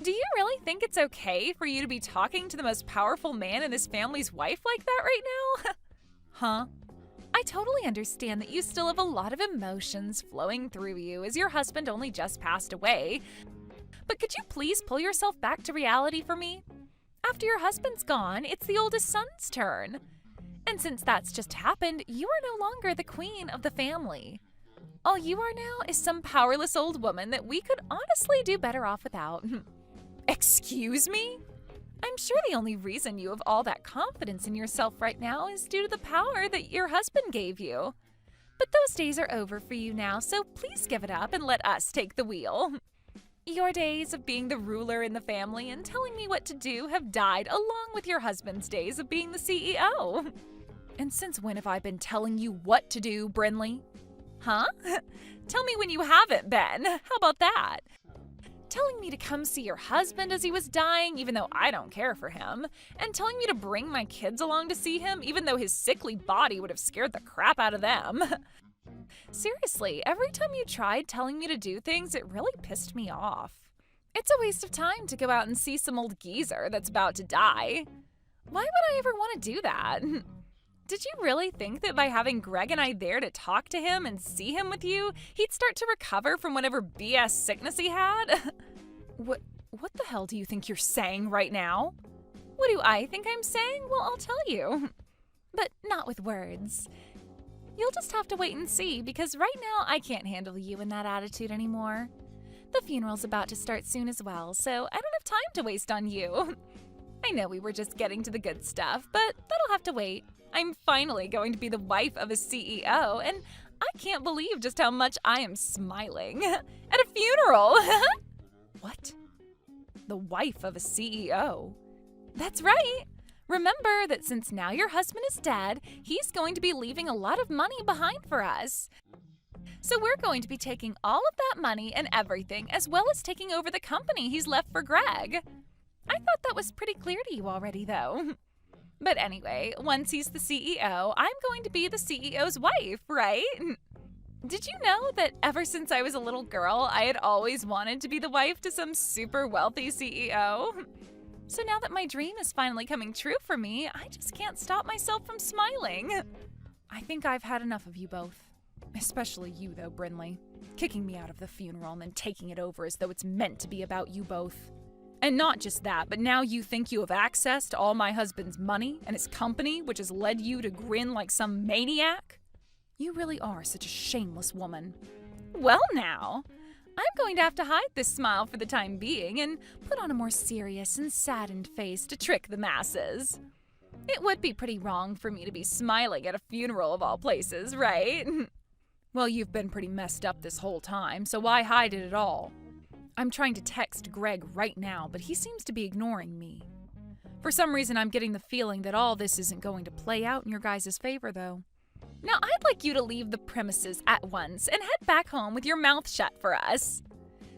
Do you really think it's okay for you to be talking to the most powerful man in this family's wife like that right now? Huh? I totally understand that you still have a lot of emotions flowing through you as your husband only just passed away. But could you please pull yourself back to reality for me? After your husband's gone, it's the oldest son's turn. And since that's just happened, you are no longer the queen of the family. All you are now is some powerless old woman that we could honestly do better off without. Excuse me? I'm sure the only reason you have all that confidence in yourself right now is due to the power that your husband gave you. But those days are over for you now, so please give it up and let us take the wheel. Your days of being the ruler in the family and telling me what to do have died along with your husband's days of being the CEO. And since when have I been telling you what to do, Brinley? Huh? Tell me when you haven't been. How about that? Telling me to come see your husband as he was dying, even though I don't care for him, and telling me to bring my kids along to see him, even though his sickly body would have scared the crap out of them. Seriously, every time you tried telling me to do things, it really pissed me off. It's a waste of time to go out and see some old geezer that's about to die. Why would I ever want to do that? Did you really think that by having Greg and I there to talk to him and see him with you, he'd start to recover from whatever BS sickness he had? What the hell do you think you're saying right now? What do I think I'm saying? Well, I'll tell you. But not with words. You'll just have to wait and see, because right now I can't handle you in that attitude anymore. The funeral's about to start soon as well, so I don't have time to waste on you. I know we were just getting to the good stuff, but that'll have to wait. I'm finally going to be the wife of a CEO, and I can't believe just how much I am smiling at a funeral. What? The wife of a CEO? That's right. Remember that since now your husband is dead, he's going to be leaving a lot of money behind for us. So we're going to be taking all of that money and everything, as well as taking over the company he's left for Greg. I thought that was pretty clear to you already, though. But anyway, once he's the CEO, I'm going to be the CEO's wife, right? Did you know that ever since I was a little girl, I had always wanted to be the wife to some super wealthy CEO? So now that my dream is finally coming true for me, I just can't stop myself from smiling. I think I've had enough of you both. Especially you, though, Brinley. Kicking me out of the funeral and then taking it over as though it's meant to be about you both. And not just that, but now you think you have access to all my husband's money and his company, which has led you to grin like some maniac? You really are such a shameless woman. Well now, I'm going to have to hide this smile for the time being and put on a more serious and saddened face to trick the masses. It would be pretty wrong for me to be smiling at a funeral of all places, right? Well, you've been pretty messed up this whole time, so why hide it at all? I'm trying to text Greg right now, but he seems to be ignoring me. For some reason, I'm getting the feeling that all this isn't going to play out in your guys' favor, though. Now, I'd like you to leave the premises at once and head back home with your mouth shut for us.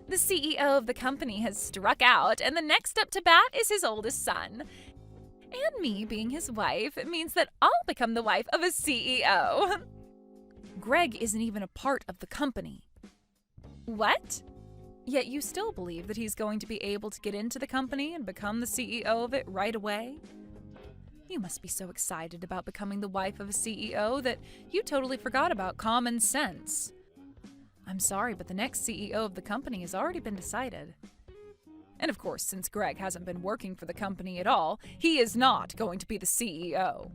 The CEO of the company has struck out, and the next up to bat is his oldest son. And me being his wife means that I'll become the wife of a CEO. Greg isn't even a part of the company. What? Yet you still believe that he's going to be able to get into the company and become the CEO of it right away? You must be so excited about becoming the wife of a CEO that you totally forgot about common sense. I'm sorry, but the next CEO of the company has already been decided. And of course, since Greg hasn't been working for the company at all, he is not going to be the CEO.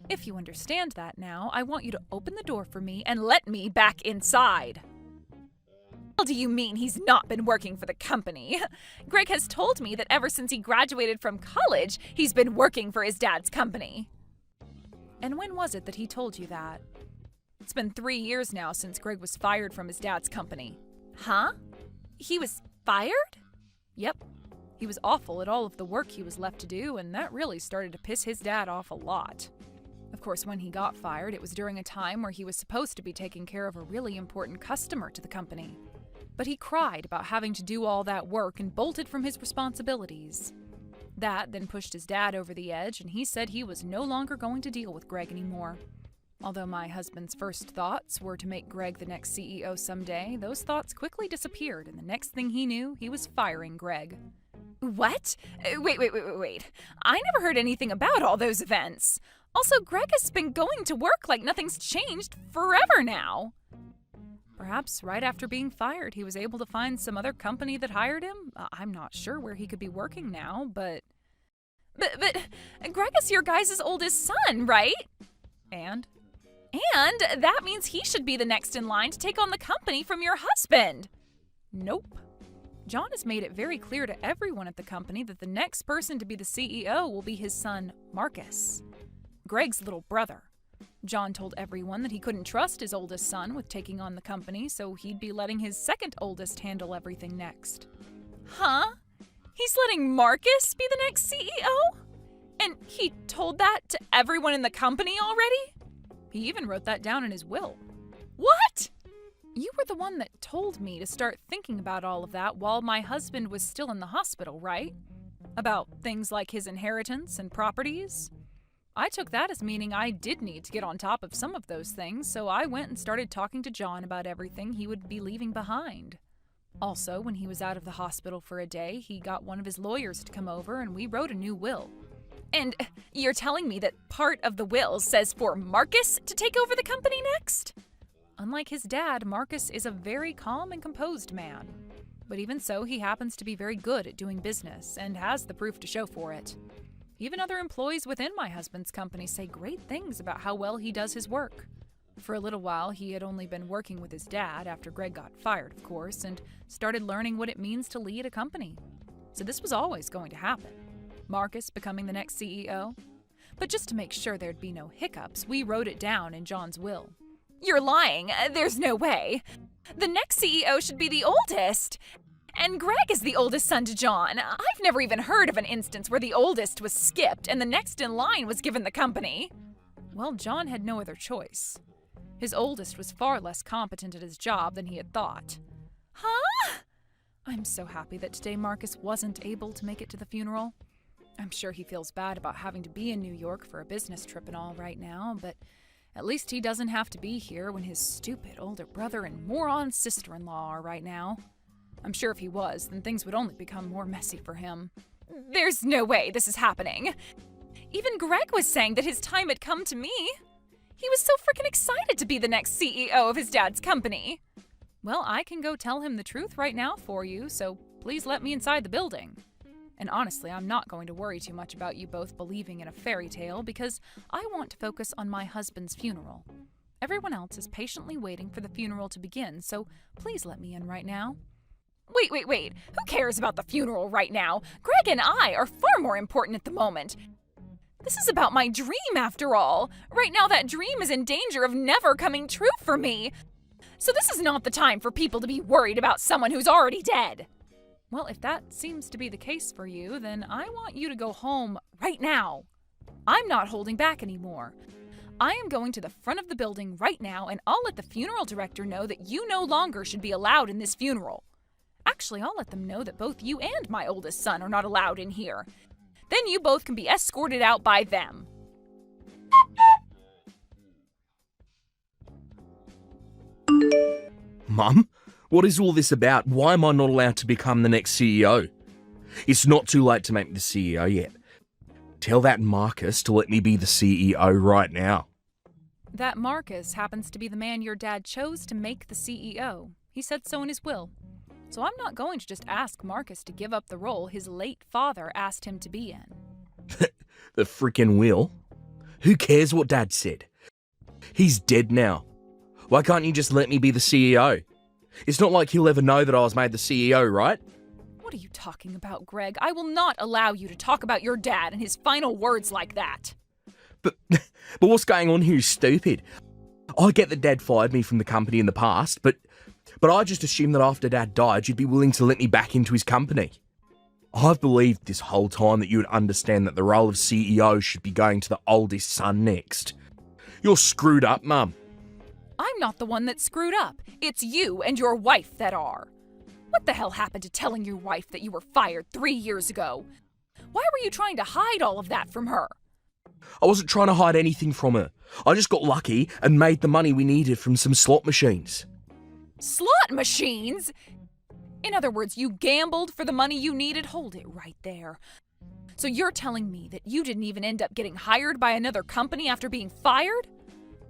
If you understand that now, I want you to open the door for me and let me back inside. What do you mean he's not been working for the company? Greg has told me that ever since he graduated from college, he's been working for his dad's company. And when was it that he told you that? It's been 3 years now since Greg was fired from his dad's company. Huh? He was fired? Yep. He was awful at all of the work he was left to do, and that really started to piss his dad off a lot. Of course, when he got fired, it was during a time where he was supposed to be taking care of a really important customer to the company. But he cried about having to do all that work and bolted from his responsibilities. That then pushed his dad over the edge, and he said he was no longer going to deal with Greg anymore. Although my husband's first thoughts were to make Greg the next CEO someday, those thoughts quickly disappeared, and the next thing he knew, he was firing Greg. What? Wait. I never heard anything about all those events. Also, Greg has been going to work like nothing's changed forever now. Perhaps right after being fired, he was able to find some other company that hired him. I'm not sure where he could be working now, but Greg is your guys' oldest son, right? And that means he should be the next in line to take on the company from your husband. Nope. John has made it very clear to everyone at the company that the next person to be the CEO will be his son, Marcus, Greg's little brother. John told everyone that he couldn't trust his oldest son with taking on the company, so he'd be letting his second oldest handle everything next. Huh? He's letting Marcus be the next CEO? And he told that to everyone in the company already? He even wrote that down in his will. What? You were the one that told me to start thinking about all of that while my husband was still in the hospital, right? About things like his inheritance and properties? I took that as meaning I did need to get on top of some of those things, so I went and started talking to John about everything he would be leaving behind. Also, when he was out of the hospital for a day, he got one of his lawyers to come over and we wrote a new will. And you're telling me that part of the will says for Marcus to take over the company next? Unlike his dad, Marcus is a very calm and composed man. But even so, he happens to be very good at doing business and has the proof to show for it. Even other employees within my husband's company say great things about how well he does his work. For a little while, he had only been working with his dad after Greg got fired, of course, and started learning what it means to lead a company. So this was always going to happen. Marcus becoming the next CEO. But just to make sure there'd be no hiccups, we wrote it down in John's will. You're lying. There's no way. The next CEO should be the oldest. And Greg is the oldest son to John. I've never even heard of an instance where the oldest was skipped and the next in line was given the company. Well, John had no other choice. His oldest was far less competent at his job than he had thought. Huh? I'm so happy that today Marcus wasn't able to make it to the funeral. I'm sure he feels bad about having to be in New York for a business trip and all right now, but at least he doesn't have to be here when his stupid older brother and moron sister-in-law are right now. I'm sure if he was, then things would only become more messy for him. There's no way this is happening. Even Greg was saying that his time had come to me. He was so freaking excited to be the next CEO of his dad's company. Well, I can go tell him the truth right now for you, so please let me inside the building. And honestly, I'm not going to worry too much about you both believing in a fairy tale because I want to focus on my husband's funeral. Everyone else is patiently waiting for the funeral to begin, so please let me in right now. Wait. Who cares about the funeral right now? Greg and I are far more important at the moment. This is about my dream, after all. Right now, that dream is in danger of never coming true for me. So this is not the time for people to be worried about someone who's already dead. Well, if that seems to be the case for you, then I want you to go home right now. I'm not holding back anymore. I am going to the front of the building right now, and I'll let the funeral director know that you no longer should be allowed in this funeral. Actually, I'll let them know that both you and my oldest son are not allowed in here. Then you both can be escorted out by them. Mum, what is all this about? Why am I not allowed to become the next CEO? It's not too late to make me the CEO yet. Tell that Marcus to let me be the CEO right now. That Marcus happens to be the man your dad chose to make the CEO. He said so in his will. So I'm not going to just ask Marcus to give up the role his late father asked him to be in. The frickin' will? Who cares what Dad said? He's dead now. Why can't you just let me be the CEO? It's not like he'll ever know that I was made the CEO, right? What are you talking about, Greg? I will not allow you to talk about your dad and his final words like that. But what's going on here is stupid. I get that Dad fired me from the company in the past, but I just assumed that after Dad died, you'd be willing to let me back into his company. I've believed this whole time that you would understand that the role of CEO should be going to the oldest son next. You're screwed up, Mum. I'm not the one that's screwed up. It's you and your wife that are. What the hell happened to telling your wife that you were fired 3 years ago? Why were you trying to hide all of that from her? I wasn't trying to hide anything from her. I just got lucky and made the money we needed from some slot machines. Slot machines? In other words, you gambled for the money you needed? Hold it right there. So you're telling me that you didn't even end up getting hired by another company after being fired?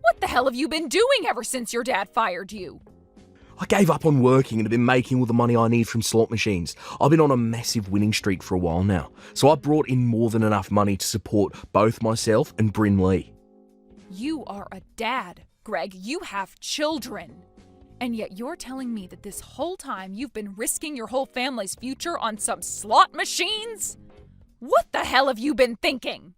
What the hell have you been doing ever since your dad fired you? I gave up on working and have been making all the money I need from slot machines. I've been on a massive winning streak for a while now, so I brought in more than enough money to support both myself and Bryn Lee. You are a dad, Greg. You have children. And yet you're telling me that this whole time you've been risking your whole family's future on some slot machines? What the hell have you been thinking?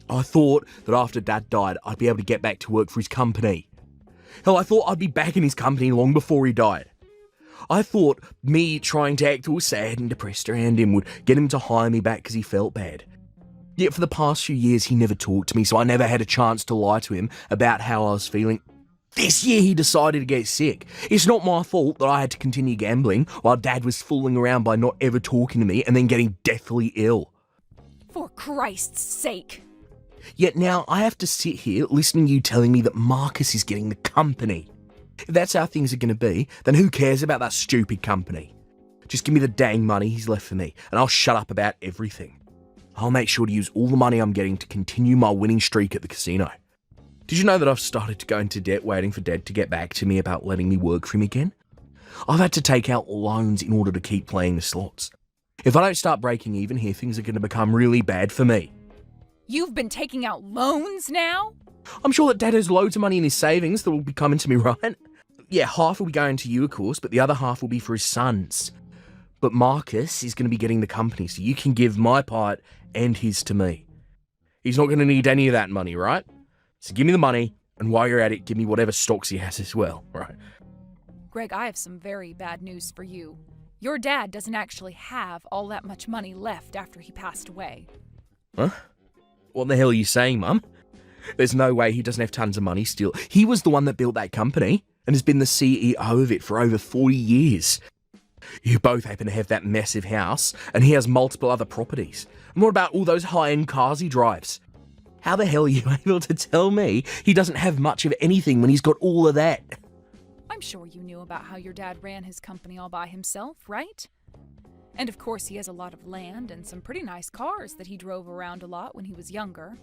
I thought that after Dad died, I'd be able to get back to work for his company. Hell, I thought I'd be back in his company long before he died. I thought me trying to act all sad and depressed around him would get him to hire me back because he felt bad. Yet for the past few years, he never talked to me, so I never had a chance to lie to him about how I was feeling. This year, he decided to get sick. It's not my fault that I had to continue gambling while Dad was fooling around by not ever talking to me and then getting deathly ill. For Christ's sake. Yet now I have to sit here listening to you telling me that Marcus is getting the company. If that's how things are going to be, then who cares about that stupid company? Just give me the dang money he's left for me, and I'll shut up about everything. I'll make sure to use all the money I'm getting to continue my winning streak at the casino. Did you know that I've started to go into debt waiting for Dad to get back to me about letting me work for him again? I've had to take out loans in order to keep playing the slots. If I don't start breaking even here, things are going to become really bad for me. You've been taking out loans now? I'm sure that Dad has loads of money in his savings that will be coming to me, right? Yeah, half will be going to you, of course, but the other half will be for his sons. But Marcus is going to be getting the company, so you can give my part and his to me. He's not going to need any of that money, right? So give me the money, and while you're at it, give me whatever stocks he has as well, right? Greg, I have some very bad news for you. Your dad doesn't actually have all that much money left after he passed away. Huh? What the hell are you saying, Mum? There's no way he doesn't have tons of money still. He was the one that built that company and has been the CEO of it for over 40 years. You both happen to have that massive house, and he has multiple other properties. And what about all those high-end cars he drives? How the hell are you able to tell me he doesn't have much of anything when he's got all of that? I'm sure you knew about how your dad ran his company all by himself, right? And of course he has a lot of land and some pretty nice cars that he drove around a lot when he was younger.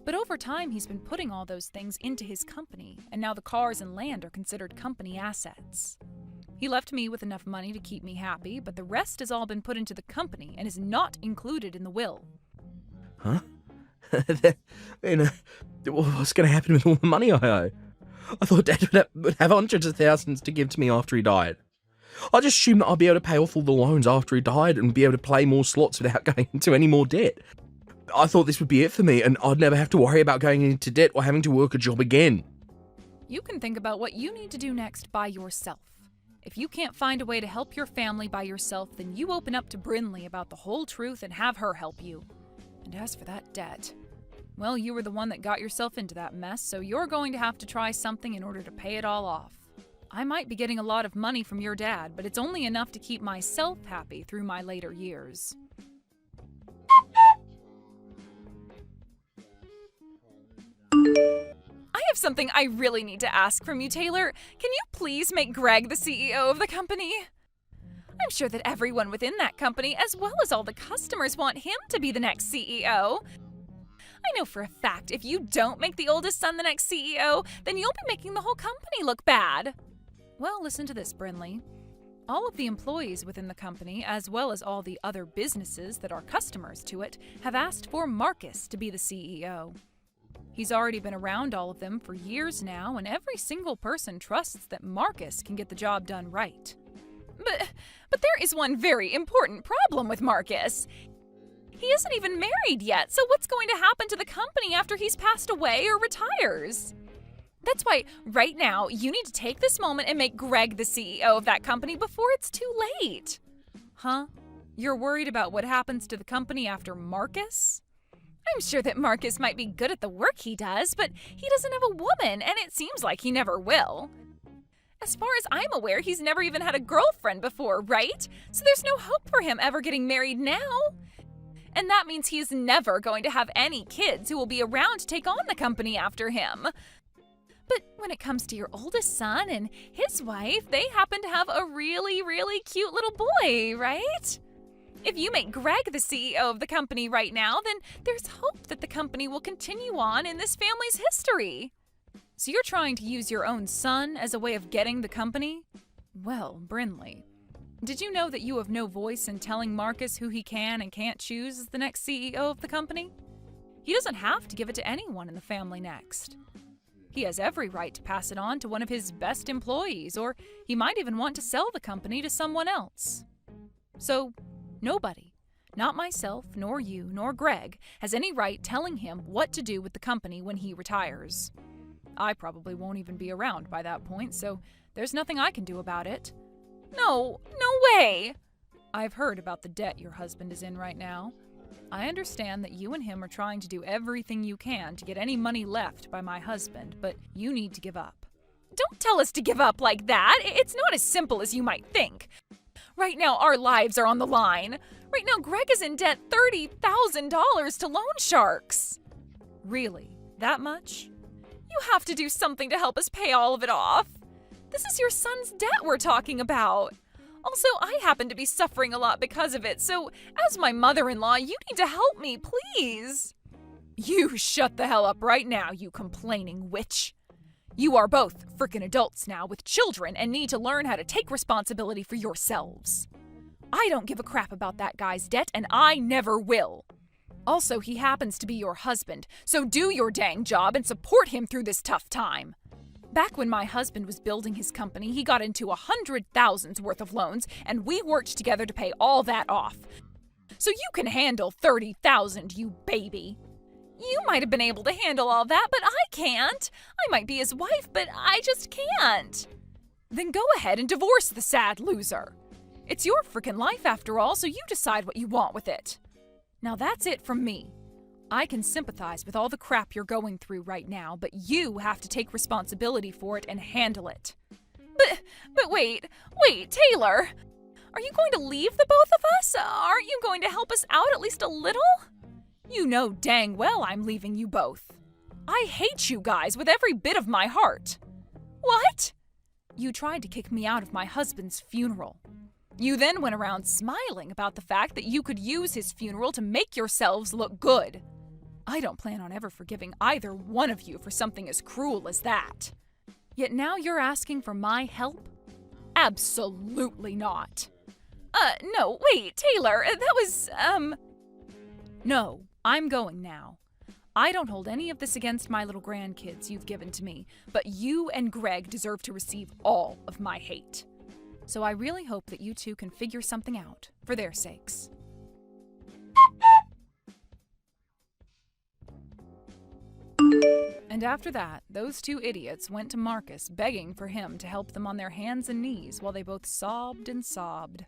But over time, he's been putting all those things into his company, and now the cars and land are considered company assets. He left me with enough money to keep me happy, but the rest has all been put into the company and is not included in the will. Huh? Then, what's going to happen with all the money I owe? I thought Dad would have hundreds of thousands to give to me after he died. I just assumed that I'd be able to pay off all the loans after he died and be able to play more slots without going into any more debt. I thought this would be it for me, and I'd never have to worry about going into debt or having to work a job again. You can think about what you need to do next by yourself. If you can't find a way to help your family by yourself, then you open up to Brinley about the whole truth and have her help you. And as for that debt, well, you were the one that got yourself into that mess, so you're going to have to try something in order to pay it all off. I might be getting a lot of money from your dad, but it's only enough to keep myself happy through my later years. I have something I really need to ask from you, Taylor. Can you please make Greg the CEO of the company? I'm sure that everyone within that company, as well as all the customers, want him to be the next CEO. I know for a fact if you don't make the oldest son the next CEO, then you'll be making the whole company look bad. Well, listen to this, Brinley. All of the employees within the company, as well as all the other businesses that are customers to it, have asked for Marcus to be the CEO. He's already been around all of them for years now, and every single person trusts that Marcus can get the job done right. But there is one very important problem with Marcus. He isn't even married yet, so what's going to happen to the company after he's passed away or retires? That's why, right now, you need to take this moment and make Greg the CEO of that company before it's too late. Huh? You're worried about what happens to the company after Marcus? I'm sure that Marcus might be good at the work he does, but he doesn't have a woman, and it seems like he never will. As far as I'm aware, he's never even had a girlfriend before, right? So there's no hope for him ever getting married now. And that means he's never going to have any kids who will be around to take on the company after him. But when it comes to your oldest son and his wife, they happen to have a really, really cute little boy, right? If you make Greg the CEO of the company right now, then there's hope that the company will continue on in this family's history. So you're trying to use your own son as a way of getting the company? Well, Brinley, did you know that you have no voice in telling Marcus who he can and can't choose as the next CEO of the company? He doesn't have to give it to anyone in the family next. He has every right to pass it on to one of his best employees, or he might even want to sell the company to someone else. So, nobody, not myself, nor you, nor Greg, has any right telling him what to do with the company when he retires. I probably won't even be around by that point, so there's nothing I can do about it. No way! I've heard about the debt your husband is in right now. I understand that you and him are trying to do everything you can to get any money left by my husband, but you need to give up. Don't tell us to give up like that! It's not as simple as you might think. Right now, our lives are on the line. Right now, Greg is in debt $30,000 to loan sharks. Really? That much? You have to do something to help us pay all of it off. This is your son's debt we're talking about. Also, I happen to be suffering a lot because of it, so as my mother-in-law, you need to help me, please. You shut the hell up right now, you complaining witch. You are both frickin' adults now with children and need to learn how to take responsibility for yourselves. I don't give a crap about that guy's debt, and I never will. Also, he happens to be your husband, so do your dang job and support him through this tough time. Back when my husband was building his company, he got into $100,000 worth of loans, and we worked together to pay all that off. So you can handle $30,000, you baby. You might have been able to handle all that, but I can't. I might be his wife, but I just can't. Then go ahead and divorce the sad loser. It's your frickin' life after all, so you decide what you want with it. Now that's it from me. I can sympathize with all the crap you're going through right now, but you have to take responsibility for it and handle it. But wait, Taylor! Are you going to leave the both of us? Aren't you going to help us out at least a little? You know dang well I'm leaving you both. I hate you guys with every bit of my heart. What? You tried to kick me out of my husband's funeral. You then went around smiling about the fact that you could use his funeral to make yourselves look good. I don't plan on ever forgiving either one of you for something as cruel as that. Yet now you're asking for my help? Absolutely not. No, wait, Taylor, that was, No, I'm going now. I don't hold any of this against my little grandkids you've given to me, but you and Greg deserve to receive all of my hate. So I really hope that you two can figure something out, for their sakes. And after that, those two idiots went to Marcus begging for him to help them on their hands and knees while they both sobbed and sobbed.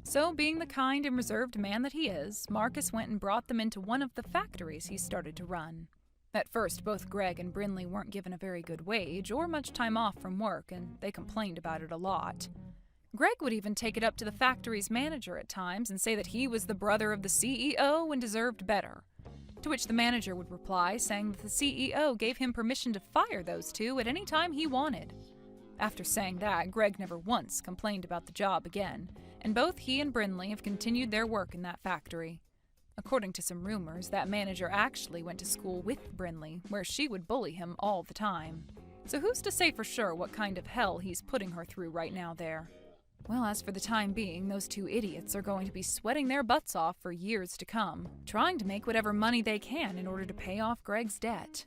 So, being the kind and reserved man that he is, Marcus went and brought them into one of the factories he started to run. At first, both Greg and Brinley weren't given a very good wage or much time off from work, and they complained about it a lot. Greg would even take it up to the factory's manager at times and say that he was the brother of the CEO and deserved better. To which the manager would reply saying that the CEO gave him permission to fire those two at any time he wanted. After saying that, Greg never once complained about the job again, and both he and Brinley have continued their work in that factory. According to some rumors, that manager actually went to school with Brinley, where she would bully him all the time. So who's to say for sure what kind of hell he's putting her through right now there? Well, as for the time being, those two idiots are going to be sweating their butts off for years to come, trying to make whatever money they can in order to pay off Greg's debt.